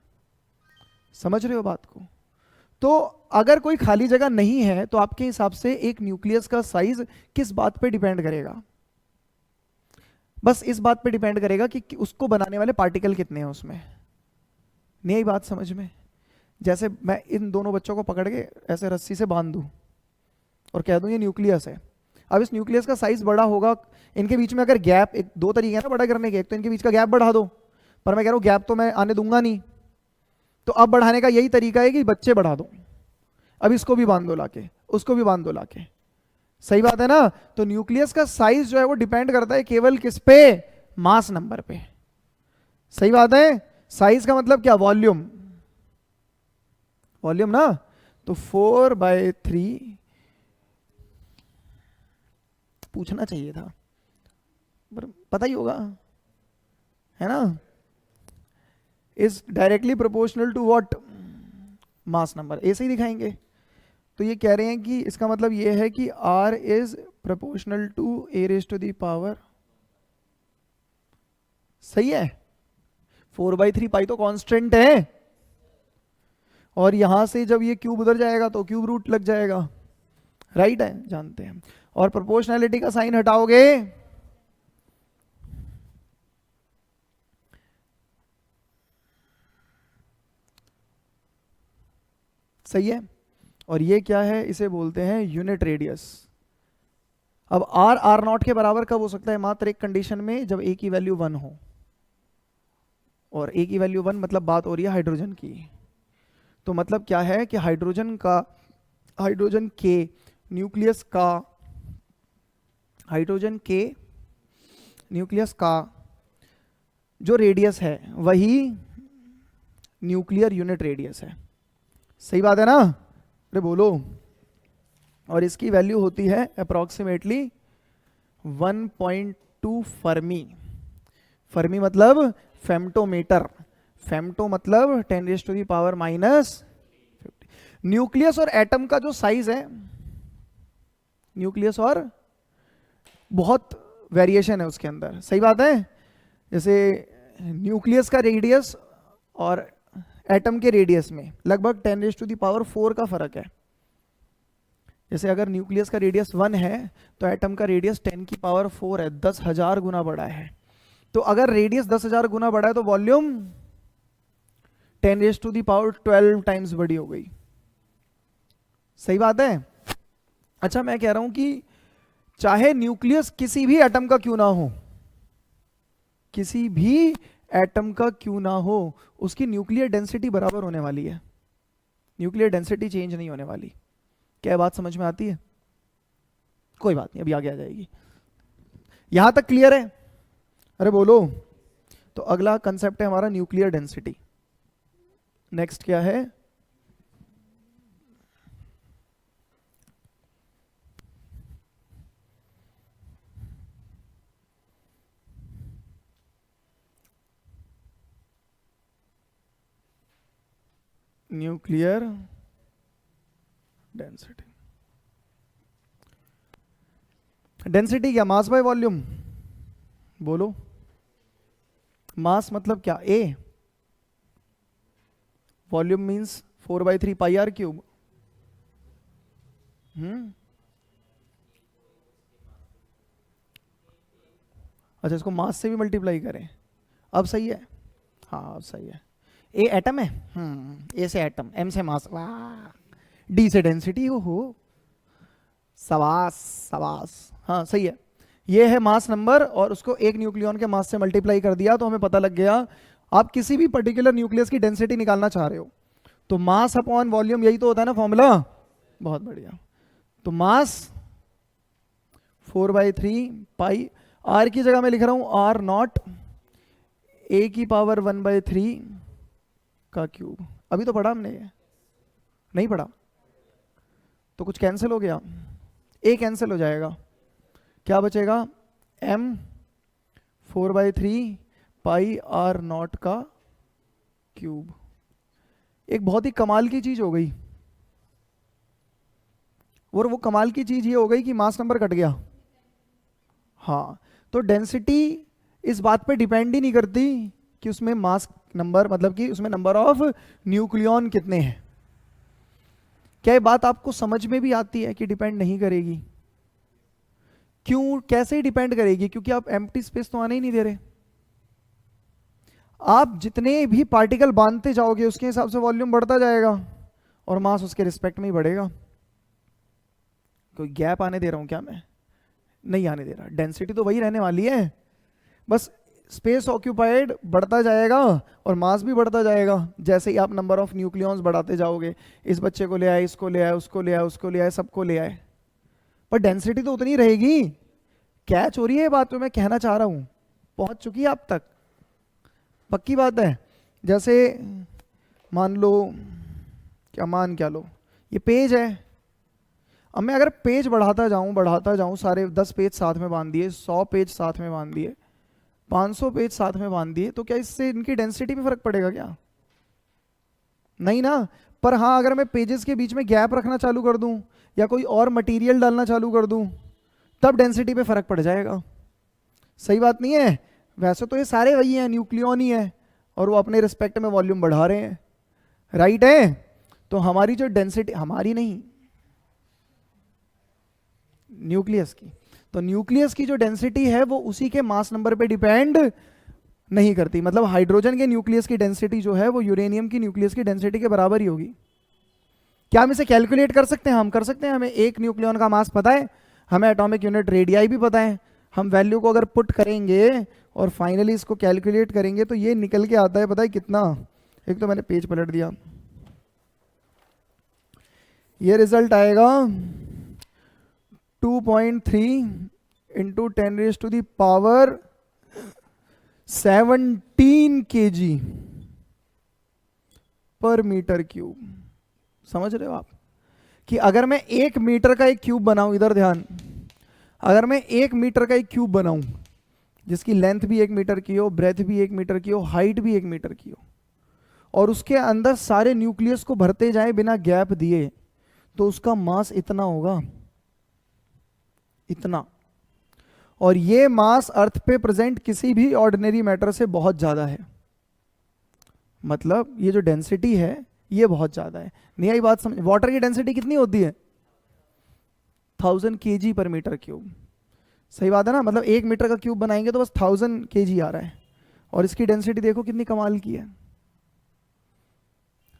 समझ रहे हो बात को? तो अगर कोई खाली जगह नहीं है तो आपके हिसाब से एक न्यूक्लियस का साइज किस बात पे डिपेंड करेगा? बस इस बात पे डिपेंड करेगा कि उसको बनाने वाले पार्टिकल कितने हैं उसमें। नहीं आई बात समझ में? जैसे मैं इन दोनों बच्चों को पकड़ के ऐसे रस्सी से बांध दूं और कह दूं ये न्यूक्लियस है। अब इस न्यूक्लियस का साइज बड़ा होगा, इनके बीच में अगर गैप, एक दो तरीके हैं ना बड़ा करने के, एक तो इनके बीच का गैप बढ़ा दो, पर मैं कह रहा हूं गैप तो मैं आने दूंगा नहीं, तो अब बढ़ाने का यही तरीका है कि बच्चे बढ़ा दो। अब इसको भी बांध दो लाके, उसको भी बांध दो लाके। सही बात है ना। तो न्यूक्लियस का साइज जो है वो डिपेंड करता है केवल किस पे? मास नंबर पे। सही बात है। साइज का मतलब क्या, वॉल्यूम, वॉल्यूम ना, तो 4/3 पूछना चाहिए था, पर पता ही होगा, है ना, is directly proportional to what, mass number, ऐसे ही दिखाएंगे। तो ये कह रहे हैं कि इसका मतलब ये है कि R is proportional to a raise to the power, सही है, 4/3 पाई तो कांस्टेंट है, और यहां से जब ये क्यूब उधर जाएगा तो क्यूब रूट लग जाएगा, राइट है, जानते हैं। और प्रोपोर्शनैलिटी का साइन हटाओगे सही है, और ये क्या है, इसे बोलते हैं यूनिट रेडियस। अब R R0 के बराबर कब हो सकता है, मात्र एक कंडीशन में, जब A की वैल्यू 1 हो, और A की वैल्यू 1 मतलब बात हो रही है हाइड्रोजन की। तो मतलब क्या है कि हाइड्रोजन के न्यूक्लियस का जो रेडियस है वही न्यूक्लियर यूनिट रेडियस है, सही बात है ना, अरे बोलो। और इसकी वैल्यू होती है अप्रोक्सीमेटली 1.2 फर्मी। फर्मी मतलब फेम्टोमीटर, फेम्टो मतलब 10⁻⁻⁻50। न्यूक्लियस और एटम का जो साइज है, न्यूक्लियस और बहुत वेरिएशन है उसके अंदर, सही बात है। जैसे न्यूक्लियस का रेडियस और एटम के रेडियस में लगभग 10⁻⁴ का फर्क है। जैसे अगर न्यूक्लियस का रेडियस 1 है तो एटम का रेडियस 10⁻⁴ है, 10,000 गुना बड़ा है। तो अगर रेडियस 10,000 गुना बड़ा है तो वॉल्यूम 10⁻12 टाइम्स बड़ी हो गई, सही बात है। अच्छा, मैं कह रहा हूं कि चाहे न्यूक्लियस किसी भी एटम का क्यों ना हो, किसी भी एटम का क्यों ना हो, उसकी न्यूक्लियर डेंसिटी बराबर होने वाली है, न्यूक्लियर डेंसिटी चेंज नहीं होने वाली। क्या बात समझ में आती है? कोई बात नहीं, अभी आगे आ जाएगी। यहां तक क्लियर है? अरे बोलो। तो अगला कंसेप्ट है हमारा न्यूक्लियर डेंसिटी। नेक्स्ट क्या है? Nuclear density. डेंसिटी क्या, मास बाय वॉल्यूम? बोलो। मास मतलब क्या? A. Volume means 4/3 pi R cube. अच्छा, इसको मास से भी मल्टीप्लाई करें, अब सही है? हाँ अब सही है। ए एटम है, ए से एटम, एम से मास, वाह, डी से डेंसिटी, हो सवास सवास, हाँ सही है। ये है मास नंबर, और उसको एक न्यूक्लियन के मास से मल्टीप्लाई कर दिया तो हमें पता लग गया। आप किसी भी पर्टिकुलर न्यूक्लियस की डेंसिटी निकालना चाह रहे हो तो मास अपॉन वॉल्यूम, यही तो होता है ना फॉर्मूला। बहुत बढ़िया। तो मास 4/3 पाई, आर की जगह मैं लिख रहा हूं R0 A की पावर 1/3 का क्यूब। अभी तो पढ़ा हमने, ये नहीं पढ़ा तो कुछ कैंसिल हो गया, A कैंसिल हो जाएगा, क्या बचेगा? M 4/3 पाई R0 का क्यूब। एक बहुत ही कमाल की चीज हो गई, और वो कमाल की चीज ये हो गई कि मास नंबर कट गया। हाँ, तो डेंसिटी इस बात पे डिपेंड ही नहीं करती कि उसमें मास नंबर, मतलब कि उसमें नंबर ऑफ न्यूक्लियन कितने हैं। क्या ये बात आपको समझ में भी आती है कि डिपेंड नहीं करेगी? क्यों, कैसे डिपेंड करेगी? क्योंकि आप एम्प्टी स्पेस तो आने ही नहीं दे रहे। आप जितने भी पार्टिकल बांधते जाओगे उसके हिसाब से वॉल्यूम बढ़ता जाएगा और मास उसके रिस्पेक्ट में ही बढ़ेगा। कोई गैप आने दे रहा हूं क्या मैं? नहीं आने दे रहा। डेंसिटी तो वही रहने वाली है, बस स्पेस ऑक्यूपाइड बढ़ता जाएगा और मास भी बढ़ता जाएगा जैसे ही आप नंबर ऑफ न्यूक्लियॉन्स बढ़ाते जाओगे। इस बच्चे को ले आए, इसको ले आए, उसको ले आए, उसको ले आए, सबको ले आए, पर डेंसिटी तो उतनी रहेगी। कैच हो रही है बात? तो मैं कहना चाह रहा हूं, पहुंच चुकी है आप तक? पक्की बात है। जैसे मान लो, क्या लो, ये पेज है। अब मैं अगर पेज बढ़ाता जाऊं, सारे 10 पेज साथ में बांध दिए, 100 पेज साथ में बांध दिए, 500 पेज साथ में बांध दिए, तो क्या इससे इनकी डेंसिटी पे फर्क पड़ेगा क्या? नहीं ना। पर हाँ, अगर मैं पेजेस के बीच में गैप रखना चालू कर दूं या कोई और मटेरियल डालना चालू कर दूं, तब डेंसिटी पे फर्क पड़ जाएगा। सही बात नहीं है? वैसे तो ये सारे वही हैं, न्यूक्लियॉन ही है, और वो अपने रिस्पेक्ट में वॉल्यूम बढ़ा रहे हैं, राइट है? तो हमारी जो डेंसिटी, हमारी नहीं, न्यूक्लियस की, तो न्यूक्लियस की जो डेंसिटी है वो उसी के मास नंबर पे डिपेंड नहीं करती। मतलब हाइड्रोजन के न्यूक्लियस की डेंसिटी जो है वो यूरेनियम की न्यूक्लियस की डेंसिटी के बराबर ही होगी। क्या हम इसे कैलकुलेट कर सकते हैं? हम कर सकते हैं। हमें एक न्यूक्लियॉन का मास पता है, हमें एटॉमिक यूनिट रेडियाई भी पता है। हम वैल्यू को अगर पुट करेंगे और फाइनली इसको कैलकुलेट करेंगे तो ये निकल के आता है, पता है कितना? एक तो मैंने पेज पलट दिया, ये रिजल्ट आएगा 2.3 इंटू 10⁻17 kg पर मीटर क्यूब। समझ रहे हो आप कि अगर मैं 1 मीटर का एक क्यूब बनाऊं, इधर ध्यान, अगर मैं 1 मीटर का एक क्यूब बनाऊं जिसकी लेंथ भी 1 मीटर की हो, ब्रेथ भी 1 मीटर की हो, हाइट भी 1 मीटर की हो, और उसके अंदर सारे न्यूक्लियस को भरते जाए बिना गैप दिए, तो उसका मास इतना होगा, इतना। और ये मास अर्थ पे प्रेजेंट किसी भी ऑर्डिनरी मैटर से बहुत ज्यादा है। मतलब ये जो डेंसिटी है ये बहुत ज्यादा है। नहीं आई बात समझ? वाटर की डेंसिटी कितनी होती है? 1000 kg पर मीटर क्यूब। सही बात है ना? मतलब 1 मीटर का क्यूब बनाएंगे तो बस 1000 kg आ रहा है, और इसकी डेंसिटी देखो कितनी कमाल की है।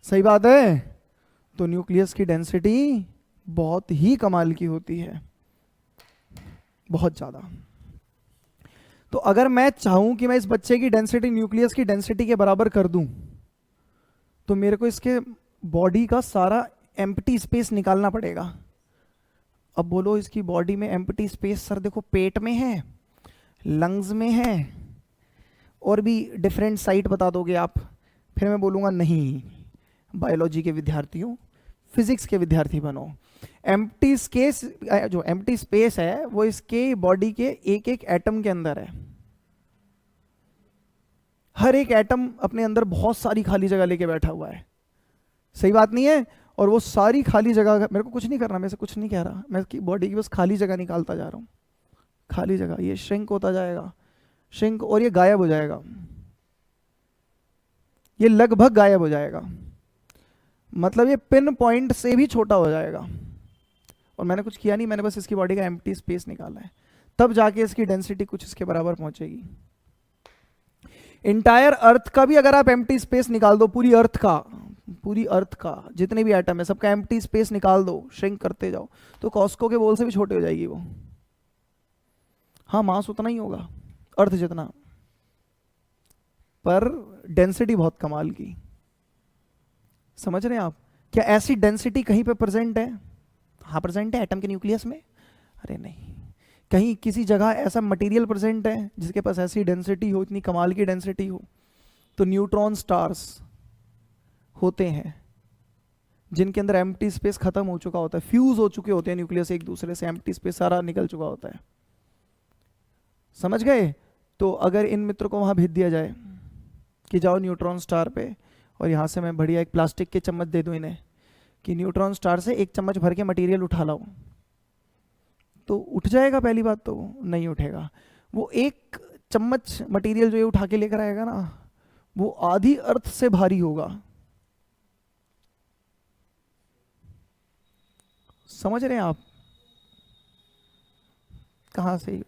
सही बात है? तो न्यूक्लियस की डेंसिटी बहुत ही कमाल की होती है, बहुत ज्यादा। तो अगर मैं चाहूं कि मैं इस बच्चे की डेंसिटी न्यूक्लियस की डेंसिटी के बराबर कर दूं, तो मेरे को इसके बॉडी का सारा एम्प्टी स्पेस निकालना पड़ेगा। अब बोलो इसकी बॉडी में एम्प्टी स्पेस, सर देखो पेट में है, लंग्स में है, और भी डिफरेंट साइट बता दोगे आप, फिर मैं बोलूँगा नहीं, बायोलॉजी के विद्यार्थियों, फिजिक्स के विद्यार्थी बनो। एम्प्टी स्पेस, जो एम्प्टी स्पेस है वो इसके बॉडी के एक एक एटम के अंदर है। हर एक एटम अपने अंदर बहुत सारी खाली जगह लेके बैठा हुआ है। सही बात नहीं है? और वो सारी खाली जगह, मेरे को कुछ नहीं करना, मैं से कुछ नहीं कह रहा, मैं की बॉडी की बस खाली जगह निकालता जा रहा हूँ। खाली जगह, ये श्रिंक होता जाएगा, श्रिंक, और ये गायब हो जाएगा, ये लगभग गायब हो जाएगा। मतलब ये पिन पॉइंट से भी छोटा हो जाएगा। और मैंने कुछ किया नहीं, मैंने बस इसकी बॉडी का एम्प्टी स्पेस निकाला है, तब जाके इसकी डेंसिटी कुछ इसके बराबर पहुंचेगी। इंटायर अर्थ का भी अगर आप एम्प्टी स्पेस निकाल दो, पूरी अर्थ का जितने भी एटम है सबका एम्प्टी स्पेस निकाल दो, श्रिंक करते जाओ, तो कॉस्को के बॉल से भी छोटे हो जाएगी वो। हाँ, मास उतना ही होगा अर्थ जितना, पर डेंसिटी बहुत कमाल की। समझ रहे हैं आप? क्या ऐसी डेंसिटी कहीं पे प्रेजेंट है? हाँ प्रेजेंट है, एटम के न्यूक्लियस में। अरे नहीं, कहीं किसी जगह ऐसा मटेरियल प्रेजेंट है जिसके पास ऐसी डेंसिटी हो, इतनी कमाल की डेंसिटी हो? तो न्यूट्रॉन स्टार्स होते हैं जिनके अंदर एम्प्टी स्पेस खत्म हो चुका होता है, फ्यूज हो चुके होते हैं न्यूक्लियस एक दूसरे से, एम्प्टी स्पेस सारा निकल चुका होता है। समझ गए? तो अगर इन मित्रों को वहां भेज दिया जाए कि जाओ न्यूट्रॉन स्टार पे, और यहाँ से मैं बढ़िया एक प्लास्टिक के चम्मच दे दूँ इन्हें कि न्यूट्रॉन स्टार से एक चम्मच भर के मटेरियल उठा लाओ, तो उठ जाएगा? पहली बात तो नहीं उठेगा। वो एक चम्मच मटेरियल जो ये उठा के लेकर आएगा ना, वो आधी अर्थ से भारी होगा। समझ रहे हैं आप? कहाँ से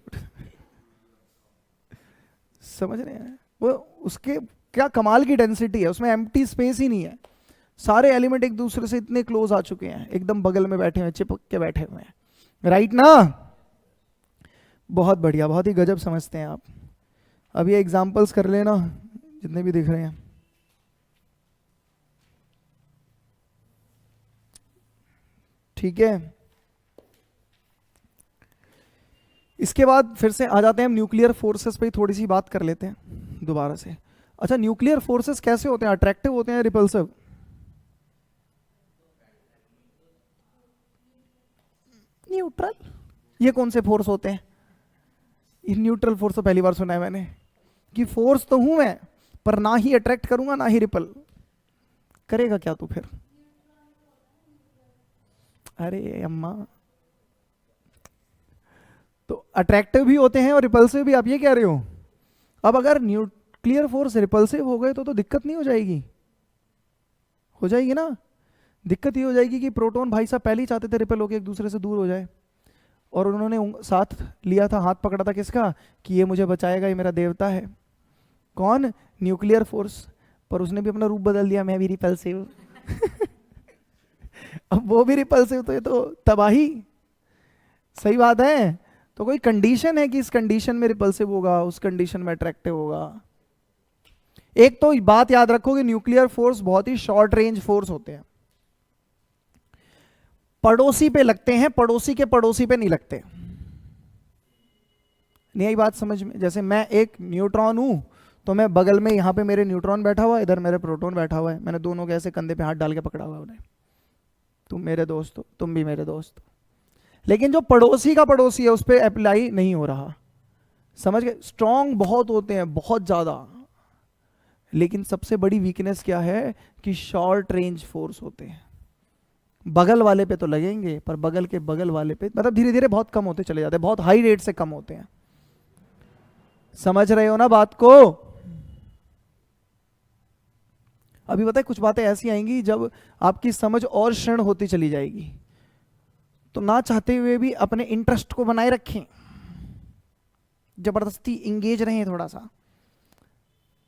समझ रहे हैं? वो उसके क्या कमाल की डेंसिटी है, उसमें एम्प्टी स्पेस ही नहीं है, सारे एलिमेंट एक दूसरे से इतने क्लोज आ चुके हैं, एकदम बगल में बैठे हुए, चिपक के बैठे हुए हैं, राइट ना? बहुत बढ़िया, बहुत ही गजब समझते हैं आप। अब ये एग्जाम्पल्स कर लेना जितने भी दिख रहे हैं। ठीक है, इसके बाद फिर से आ जाते हैं हम न्यूक्लियर फोर्सेस पे, थोड़ी सी बात कर लेते हैं दोबारा से। अच्छा, न्यूक्लियर फोर्सेस कैसे होते हैं, अट्रैक्टिव होते हैं, रिपल्सिव? न्यूट्रल। ये कौन से फोर्स होते हैं? ये न्यूट्रल फोर्स तो पहली बार सुना है मैंने, कि फोर्स तो हूं मैं, पर ना ही अट्रैक्ट करूंगा ना ही रिपल करेगा। क्या तू फिर? अरे अम्मा, तो अट्रैक्टिव भी होते हैं और रिपल्सिव भी, आप ये कह रहे हो? अब अगर न्यूक्लियर फोर्स रिपल्सिव हो गए तो दिक्कत नहीं हो जाएगी? हो जाएगी ना। दिक्कत ये हो जाएगी कि प्रोटॉन भाई साहब पहले ही चाहते थे रिपेल होकर एक दूसरे से दूर हो जाए, और उन्होंने साथ लिया था, हाथ पकड़ा था किसका, कि ये मुझे बचाएगा, ये मेरा देवता है। कौन? Nuclear force. पर उसने भी अपना रूप बदल दिया, मैं भी रिपल्सिव। अब वो भी रिपल्सिव, तो ये तो तबाही। सही बात है। तो कोई कंडीशन है कि इस कंडीशन में रिपल्सिव होगा, उस कंडीशन में अट्रैक्टिव होगा। एक तो बात याद रखो कि न्यूक्लियर फोर्स बहुत ही शॉर्ट रेंज फोर्स होते हैं, पड़ोसी पे लगते हैं, पड़ोसी के पड़ोसी पे नहीं लगते। नहीं आई बात समझ में? जैसे मैं एक न्यूट्रॉन हूं, तो मैं बगल में, यहां पे मेरे न्यूट्रॉन बैठा हुआ है, इधर मेरे प्रोटॉन बैठा हुआ है, मैंने दोनों के ऐसे कंधे पे हाथ डाल के पकड़ा हुआ है उन्हें, तुम मेरे दोस्त हो, तुम भी मेरे दोस्त हो। लेकिन जो पड़ोसी का पड़ोसी है उस पर अप्लाई नहीं हो रहा। समझ गए? स्ट्रॉन्ग बहुत होते हैं, बहुत ज्यादा, लेकिन सबसे बड़ी वीकनेस क्या है कि शॉर्ट रेंज फोर्स होते हैं। बगल वाले पे तो लगेंगे, पर बगल के बगल वाले पे मतलब धीरे धीरे बहुत कम होते चले जाते हैं, बहुत हाई रेट से कम होते हैं। समझ रहे हो ना बात को? अभी पता है कुछ बातें ऐसी आएंगी जब आपकी समझ और क्षीण होती चली जाएगी, तो ना चाहते हुए भी अपने इंटरेस्ट को बनाए रखें, जबरदस्ती इंगेज रहें थोड़ा सा,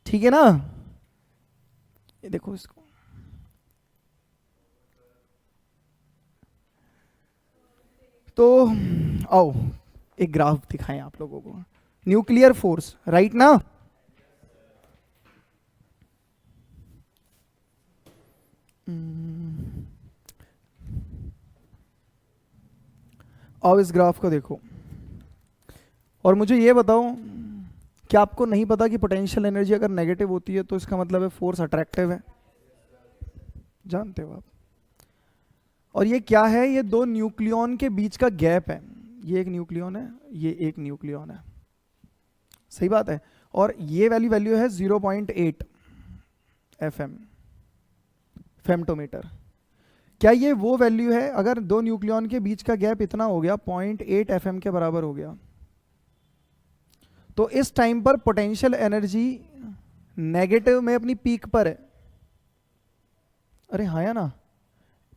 ठीक है ना? ये देखो इसको, तो आओ एक ग्राफ दिखाएं आप लोगों को। न्यूक्लियर फोर्स, राइट ना? आओ इस ग्राफ को देखो, और मुझे ये बताओ कि आपको नहीं पता कि पोटेंशियल एनर्जी अगर नेगेटिव होती है तो इसका मतलब है फोर्स अट्रैक्टिव है? जानते हो आप? और ये क्या है? ये दो न्यूक्लियॉन के बीच का गैप है। ये एक न्यूक्लियॉन है, ये एक न्यूक्लियॉन है। सही बात है। और ये वाली वैल्यू है 0.8 FM, फेम्टोमीटर। क्या ये वो वैल्यू है? अगर दो न्यूक्लियॉन के बीच का गैप इतना हो गया, 0.8 FM के बराबर हो गया, तो इस टाइम पर पोटेंशियल एनर्जी नेगेटिव में अपनी पीक पर है। अरे हाँ या ना?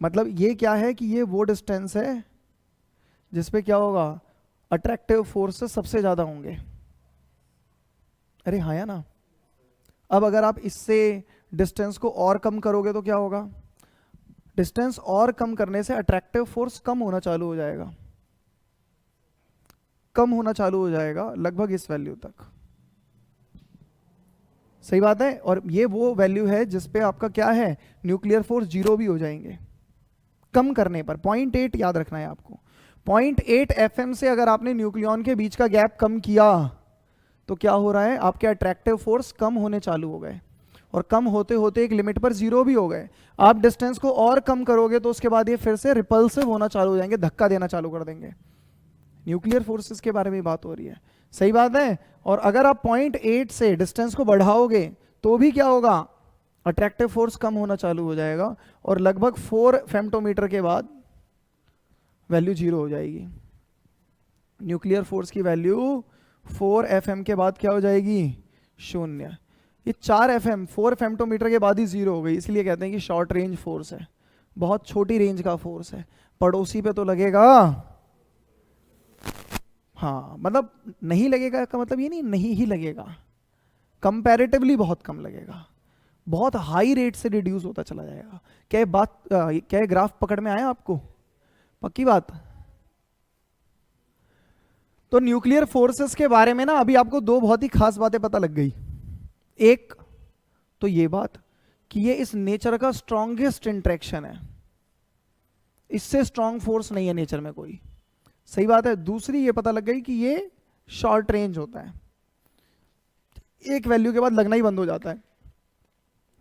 मतलब ये क्या है कि ये वो डिस्टेंस है जिसपे क्या होगा, अट्रैक्टिव फोर्सेस सबसे ज्यादा होंगे। अरे हाँ या ना? अब अगर आप इससे डिस्टेंस को और कम करोगे तो क्या होगा? डिस्टेंस और कम करने से अट्रैक्टिव फोर्स कम होना चालू हो जाएगा, कम होना चालू हो जाएगा लगभग इस वैल्यू तक। सही बात है। और ये वो वैल्यू है जिसपे आपका क्या है, न्यूक्लियर फोर्स जीरो भी हो जाएंगे कम करने पर। 0.8 याद रखना है आपको। 0.8 FM से अगर आपने न्यूक्लियॉन के बीच का गैप कम किया तो क्या हो रहा है, आपके अट्रैक्टिव फोर्स कम होने चालू हो गए, और कम होते होते एक लिमिट पर जीरो भी हो गए। आप डिस्टेंस को और कम करोगे तो उसके बाद ये फिर से रिपल्सिव होना चालू हो जाएंगे, धक्का देना चालू कर देंगे। न्यूक्लियर फोर्सेस के बारे में बात हो रही है। सही बात है। और अगर आप 0.8 से डिस्टेंस को बढ़ाओगे तो भी क्या होगा, अट्रैक्टिव फोर्स कम होना चालू हो जाएगा, और लगभग 4 फेम्टोमीटर के बाद वैल्यू जीरो हो जाएगी। न्यूक्लियर फोर्स की वैल्यू 4 FM के बाद क्या हो जाएगी, शून्य। ये 4 FM 4 फेम्टोमीटर के बाद ही जीरो हो गई, इसलिए कहते हैं कि शॉर्ट रेंज फोर्स है, बहुत छोटी रेंज का फोर्स है। पड़ोसी पे तो लगेगा, हाँ, मतलब नहीं लगेगा का मतलब ये नहीं ही लगेगा, कंपैरेटिवली बहुत कम लगेगा, बहुत हाई रेट से रिड्यूस होता चला जाएगा। क्या ग्राफ पकड़ में आया आपको? पक्की बात। तो न्यूक्लियर फोर्सेस के बारे में ना अभी आपको दो बहुत ही खास बातें पता लग गई। एक तो ये बात कि ये इस नेचर का स्ट्रॉन्गेस्ट इंट्रैक्शन है, इससे स्ट्रॉन्ग फोर्स नहीं है नेचर में कोई। सही बात है। दूसरी ये पता लग गई कि ये शॉर्ट रेंज होता है। एक वैल्यू के बाद लगना ही बंद हो जाता है।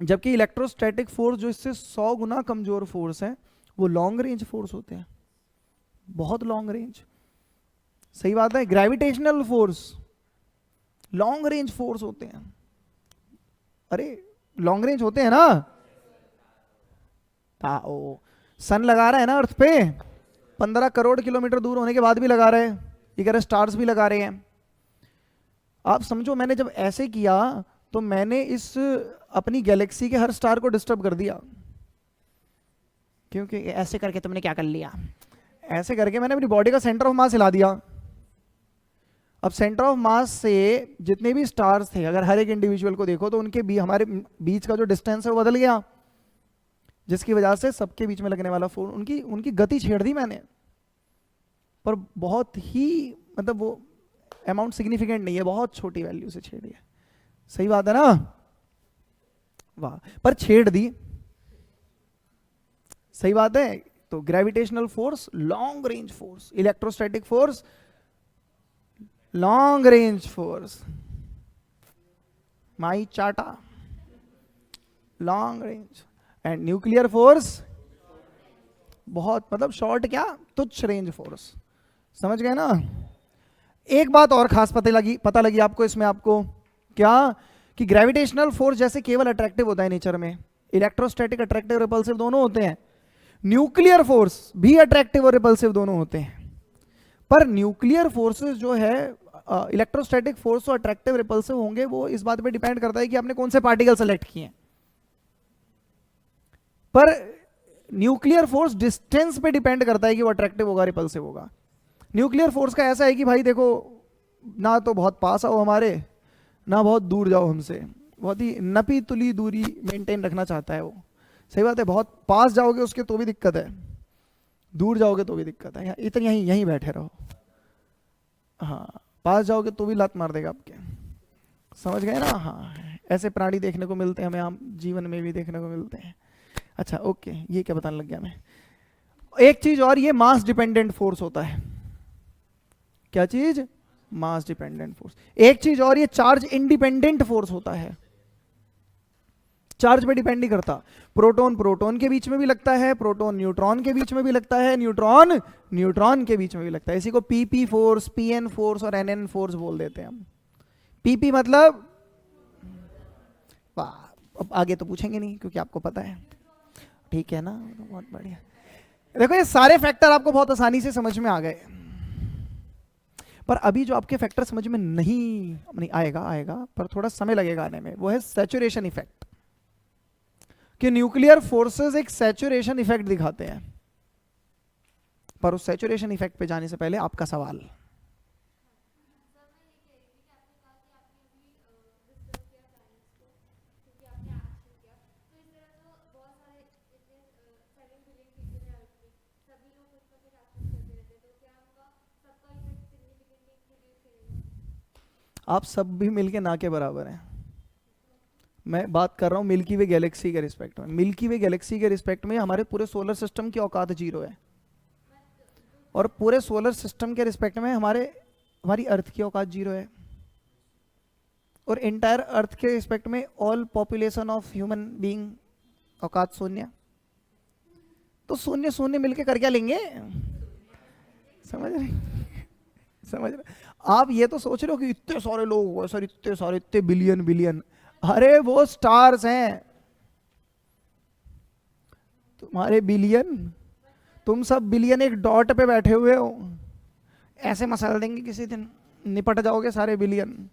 जबकि इलेक्ट्रोस्टैटिक फोर्स जो इससे 100 गुना कमजोर फोर्स है, वो लॉन्ग रेंज फोर्स होते हैं, बहुत लॉन्ग रेंज। सही बात है। Gravitational force long range force होते हैं। अरे लॉन्ग रेंज होते हैं ना। ओ सन लगा रहा है ना अर्थ पे, 15 करोड़ किलोमीटर दूर होने के बाद भी लगा रहे हैं, ये कह रहे स्टार्स भी लगा रहे हैं। आप समझो, मैंने जब ऐसे किया तो मैंने इस अपनी गैलेक्सी के हर स्टार को डिस्टर्ब कर दिया, क्योंकि ऐसे करके तुमने क्या कर लिया, ऐसे करके मैंने अपनी बॉडी का सेंटर ऑफ मास हिला दिया। अब सेंटर ऑफ मास से जितने भी स्टार्स थे, अगर हर एक इंडिविजुअल को देखो तो उनके हमारे बीच का जो डिस्टेंस है वो बदल गया, जिसकी वजह से सबके बीच में लगने वाला फोर्स, उनकी गति छेड़ दी मैंने, पर बहुत ही मतलब वो अमाउंट सिग्निफिकेंट नहीं है, बहुत छोटी वैल्यू से छेड़ी है। सही बात है ना, वाह, पर छेड़ दी। सही बात है। तो gravitational force long range force, electrostatic force long range force, माई चाटा long range, and nuclear force बहुत मतलब शॉर्ट, क्या तुच्छ रेंज फोर्स। समझ गए ना। एक बात और खास पता लगी आपको इसमें, आपको क्या, कि ग्रेविटेशनल फोर्स जैसे केवल अट्रैक्टिव होता है नेचर में, इलेक्ट्रोस्टैटिक अट्रैक्टिव रिपल्सिव दोनों होते हैं, न्यूक्लियर फोर्स भी अट्रैक्टिव और रिपल्सिव दोनों होते हैं। पर न्यूक्लियर फोर्सेस जो है, इलेक्ट्रोस्टैटिक फोर्स तो अट्रैक्टिव रिपल्सिव होंगे, वो इस बात पे डिपेंड करता है कि आपने कौन से पार्टिकल सेलेक्ट किए हैं। पर न्यूक्लियर फोर्स डिस्टेंस पे डिपेंड करता है कि वो अट्रैक्टिव होगा रिपल्सिव होगा। न्यूक्लियर फोर्स का ऐसा है कि भाई देखो, ना तो बहुत पास आओ हमारे, ना बहुत दूर जाओ हमसे, बहुत ही नपी तुली दूरी मेंटेन रखना चाहता है वो। सही बात है। बहुत पास जाओगे उसके तो भी दिक्कत है, दूर जाओगे तो भी दिक्कत है, इतनी यहीं बैठे रहो। हाँ, पास जाओगे तो भी लात मार देगा आपके। समझ गए ना। हाँ, ऐसे प्राणी देखने को मिलते हैं हमें, आम जीवन में भी देखने को मिलते हैं। अच्छा ओके, ये क्या बताने लग गया मैं। एक चीज और, ये मास डिपेंडेंट फोर्स होता है। क्या चीज? Mass dependent force. एक चीज और, ये चार्ज इंडिपेंडेंट फोर्स होता है, चार्ज पे डिपेंड नहीं करता। प्रोटॉन प्रोटॉन के बीच में भी लगता है, प्रोटॉन न्यूट्रॉन के बीच में भी लगता है, न्यूट्रॉन न्यूट्रॉन के बीच में भी लगता है। इसी को पीपी फोर्स, पीएन फोर्स और एनएन फोर्स बोल देते हैं हम। पीपी मतलब, वाह, अब आगे तो पूछेंगे नहीं क्योंकि आपको पता है, ठीक है ना, बहुत बढ़िया। देखो ये सारे फैक्टर आपको बहुत आसानी से समझ में आ गए, पर अभी जो आपके फैक्टर समझ में नहीं आएगा पर थोड़ा समय लगेगा आने में, वो है सैचुरेशन इफेक्ट। कि न्यूक्लियर फोर्सेस एक सैचुरेशन इफेक्ट दिखाते हैं। पर उस सैचुरेशन इफेक्ट पे जाने से पहले आपका सवाल। आप सब भी मिलके ना के बराबर हैं। मैं बात कर रहा हूँ मिल्की वे गैलेक्सी के रिस्पेक्ट में। मिल्की वे गैलेक्सी के रिस्पेक्ट में हमारे पूरे सोलर सिस्टम की औकात 0 है, और पूरे सोलर सिस्टम के रिस्पेक्ट में हमारी अर्थ की औकात 0 है, और इंटायर अर्थ के रिस्पेक्ट में all population of human being औकात 0। तो 0 0 मिलके कर क्या लेंगे? समझ रहे? आप ये तो सोच रहे हो कि इतने सारे लोग, सर इतने सारे, इतने बिलियन, अरे वो स्टार्स हैं, तुम्हारे बिलियन, तुम सब बिलियन एक डॉट पे बैठे हुए हो, ऐसे मसल देंगे किसी दिन, निपट जाओगे सारे बिलियन।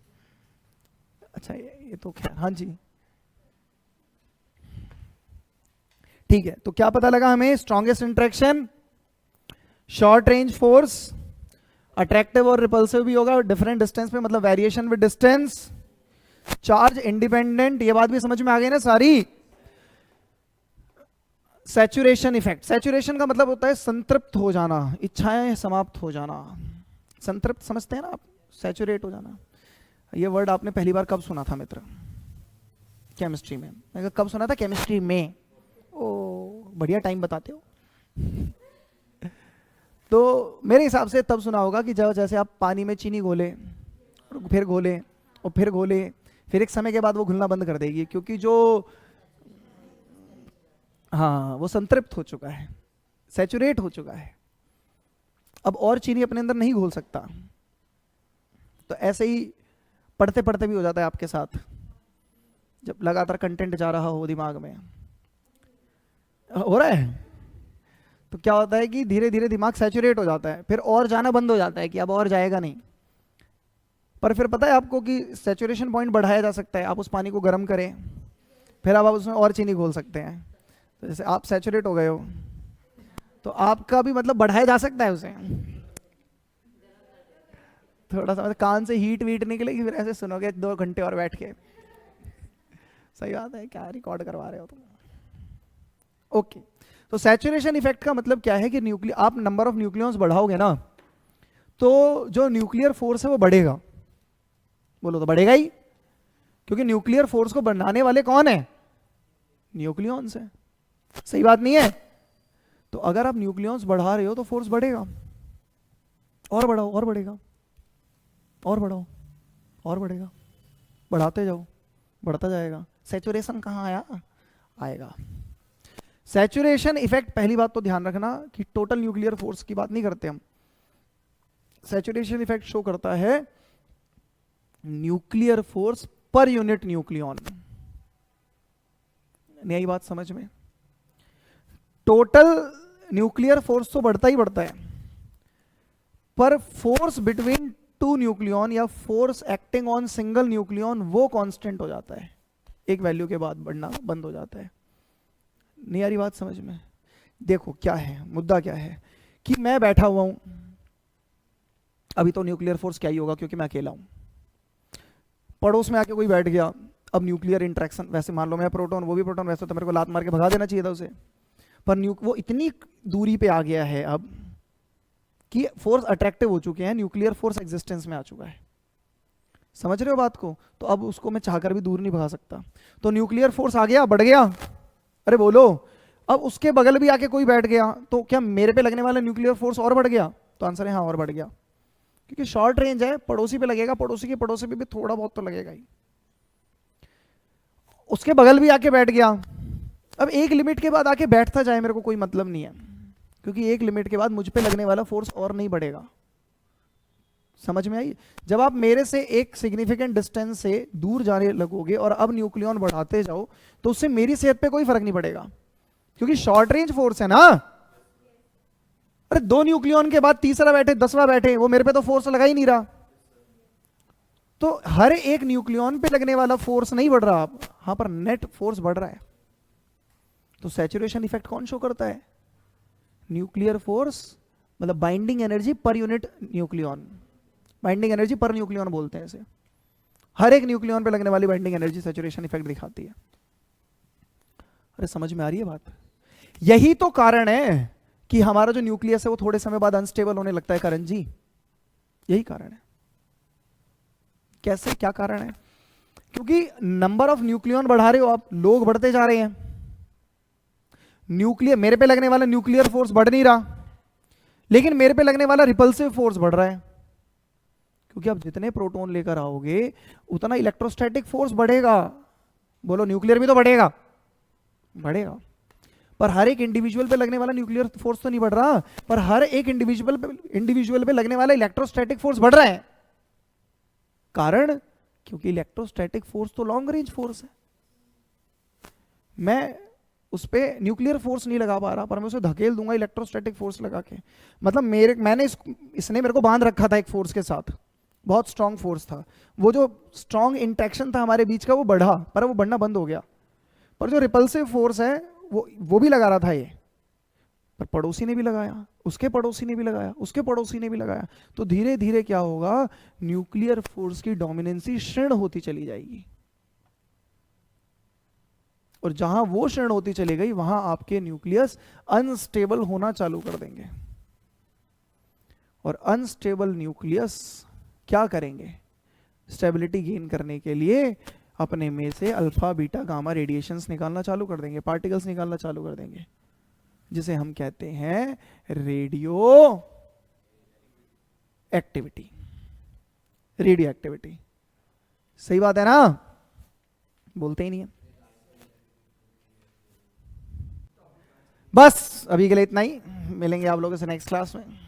अच्छा ये तो खैर, हाँ जी ठीक है। तो क्या पता लगा हमें? Strongest interaction, short range force, attractive और रिपल्सिव भी होगा डिफरेंट डिस्टेंस पे, मतलब variation with distance, charge independent, ये बात भी समझ में आ गई ना सारी। सैचुरेशन इफेक्ट, सैचुरेशन का मतलब होता है संतृप्त हो जाना, इच्छाएं समाप्त हो जाना। संतृप्त समझते हैं ना आप, सैचुरेट हो जाना। ये वर्ड आपने पहली बार कब सुना था मित्र? केमिस्ट्री में। मैं कब सुना था? केमिस्ट्री में। ओ बढ़िया टाइम बताते हो। तो मेरे हिसाब से तब सुना होगा कि जब जैसे आप पानी में चीनी घोले, फिर घोले और फिर घोले, फिर एक समय के बाद वो घुलना बंद कर देगी, क्योंकि जो हाँ वो संतृप्त हो चुका है, सैचुरेट हो चुका है, अब और चीनी अपने अंदर नहीं घोल सकता। तो ऐसे ही पढ़ते पढ़ते भी हो जाता है आपके साथ, जब लगातार कंटेंट जा रहा हो दिमाग में, हो रहा है, तो क्या होता है कि धीरे धीरे दिमाग सैचुरेट हो जाता है, फिर और जाना बंद हो जाता है कि अब और जाएगा नहीं। पर फिर पता है आपको कि सैचुरेशन पॉइंट बढ़ाया जा सकता है, आप उस पानी को गर्म करें, फिर अब आप उसमें और चीनी घोल सकते हैं। तो जैसे आप सैचुरेट हो गए हो, तो आपका भी मतलब बढ़ाया जा सकता है उसे, थोड़ा सा मतलब कान से हीट वीट निकलेगी, फिर ऐसे सुनोगे 2 घंटे और बैठ के। सही बात है, क्या रिकॉर्ड करवा रहे हो तुम। ओके, तो सैचुरेशन इफेक्ट का मतलब क्या है कि आप नंबर ऑफ न्यूक्लियॉन्स बढ़ाओगे ना, तो जो न्यूक्लियर फोर्स है वो बढ़ेगा। बोलो तो बढ़ेगा ही, क्योंकि न्यूक्लियर फोर्स को बनाने वाले कौन है? न्यूक्लियॉन्स है। सही बात नहीं है? तो अगर आप न्यूक्लियॉन्स बढ़ा रहे हो तो फोर्स बढ़ेगा, और बढ़ाओ और बढ़ेगा, और बढ़ाओ और बढ़ेगा, बढ़ाते जाओ, बढ़ता जाएगा। सैचुरेशन कहाँ आया? आएगा। सैचुरेशन इफेक्ट, पहली बात तो ध्यान रखना कि टोटल न्यूक्लियर फोर्स की बात नहीं करते हम। सैचुरेशन इफेक्ट शो करता है nuclear force per unit nucleon. नई बात समझ में? टोटल न्यूक्लियर फोर्स तो बढ़ता ही बढ़ता है, पर फोर्स बिटवीन 2 न्यूक्लियॉन या force acting on single nucleon वो कांस्टेंट हो जाता है, एक वैल्यू के बाद बढ़ना बंद हो जाता है। नहीं आ रही बात समझ में? देखो क्या है मुद्दा, क्या है कि मैं बैठा हुआ हूं, अभी तो न्यूक्लियर फोर्स क्या ही होगा क्योंकि मैं अकेला हूं, पड़ोस में आके कोई बैठ गया, अब न्यूक्लियर इंटरेक्शन, वैसे मान लो मैं प्रोटॉन वो भी प्रोटॉन, वैसे तो मेरे को लात मार के भगा देना चाहिए था उसे, पर वो इतनी दूरी पे आ गया है अब कि फोर्स अट्रैक्टिव हो चुके हैं, न्यूक्लियर फोर्स एग्जिस्टेंस में आ चुका है। समझ रहे हो बात को? तो अब उसको मैं चाहकर भी दूर नहीं भगा सकता। तो न्यूक्लियर फोर्स आ गया, बढ़ गया, अरे बोलो, अब उसके बगल भी आके कोई बैठ गया, तो क्या मेरे पे लगने वाला न्यूक्लियर फोर्स और बढ़ गया? तो आंसर है हाँ, और बढ़ गया, क्योंकि शॉर्ट रेंज है, पड़ोसी पे लगेगा, पड़ोसी के पड़ोसी पे भी थोड़ा बहुत तो लगेगा ही। उसके बगल भी आके बैठ गया, अब एक लिमिट के बाद आके बैठता जाए, मेरे को कोई मतलब नहीं है, क्योंकि एक लिमिट के बाद मुझ पे लगने वाला फोर्स और नहीं बढ़ेगा। समझ में आई? जब आप मेरे से एक सिग्निफिकेंट डिस्टेंस से दूर जाने लगोगे और अब न्यूक्लियॉन बढ़ाते जाओ, तो उससे मेरी सेहत पे कोई फर्क नहीं पड़ेगा, क्योंकि शॉर्ट रेंज फोर्स है ना। अरे 2 न्यूक्लियॉन के बाद तीसरा बैठे, 10वां बैठे, वो मेरे पे तो फोर्स लगा ही नहीं रहा। तो हर एक न्यूक्लियॉन पे लगने वाला फोर्स नहीं बढ़ रहा, हाँ पर नेट फोर्स बढ़ रहा है। तो सैचुरेशन इफेक्ट कौन शो करता है? न्यूक्लियर फोर्स, मतलब binding energy per unit nucleon, binding energy पर न्यूक्लियॉन बोलते हैं इसे। हर एक न्यूक्लियॉन पे लगने वाली बाइंडिंग एनर्जी सैचुरेशन इफेक्ट दिखाती है। अरे समझ में आ रही है बात? यही तो कारण है कि हमारा जो न्यूक्लियस है वो थोड़े समय बाद अनस्टेबल होने लगता है करण जी, यही कारण है। कैसे, क्या कारण है? क्योंकि नंबर ऑफ न्यूक्लियॉन बढ़ा रहे हो आप, लोग बढ़ते जा रहे हैं, न्यूक्लियर, मेरे पे लगने वाला न्यूक्लियर फोर्स बढ़ नहीं रहा, लेकिन मेरे पे लगने वाला रिपल्सिव फोर्स बढ़ रहा है, क्योंकि आप जितने प्रोटॉन लेकर आओगे उतना इलेक्ट्रोस्टैटिक फोर्स बढ़ेगा। बोलो न्यूक्लियर भी तो बढ़ेगा, बढ़ेगा, पर हर एक इंडिविजुअल पे लगने वाला न्यूक्लियर फोर्स तो नहीं बढ़ रहा, पर हर एक इंडिविजुअल पे लगने वाला इलेक्ट्रोस्टैटिक फोर्स बढ़ रहा है। कारण, क्योंकि इलेक्ट्रोस्टैटिक फोर्स तो लॉन्ग रेंज फोर्स है, मैं उस पे न्यूक्लियर फोर्स नहीं लगा पा रहा, पर मैं उसे धकेल दूंगा इलेक्ट्रोस्टैटिक फोर्स लगा के। मतलब इसने मेरे को बांध रखा था एक फोर्स के साथ, बहुत स्ट्रांग फोर्स था, वो जो स्ट्रांग इंटरेक्शन था हमारे बीच का वो बढ़ा, पर वो बढ़ना बंद हो गया। पर जो रिपल्सिव फोर्स है वो भी लगा रहा था ये, पर पड़ोसी ने भी लगाया, उसके पड़ोसी ने भी लगाया, उसके पड़ोसी ने भी लगाया, तो धीरे धीरे क्या होगा, न्यूक्लियर फोर्स की डोमिनेंसी क्षीण होती चली जाएगी, और जहां वो क्षीण होती चली गई वहां आपके न्यूक्लियस अनस्टेबल होना चालू कर देंगे। और अनस्टेबल न्यूक्लियस क्या करेंगे? स्टेबिलिटी गेन करने के लिए अपने में से अल्फा बीटा गामा रेडिएशंस निकालना चालू कर देंगे, पार्टिकल्स निकालना चालू कर देंगे, जिसे हम कहते हैं रेडियो एक्टिविटी, रेडियो एक्टिविटी। सही बात है ना? बोलते ही नहीं है। बस अभी के लिए इतना ही, मिलेंगे आप लोगों से नेक्स्ट क्लास में।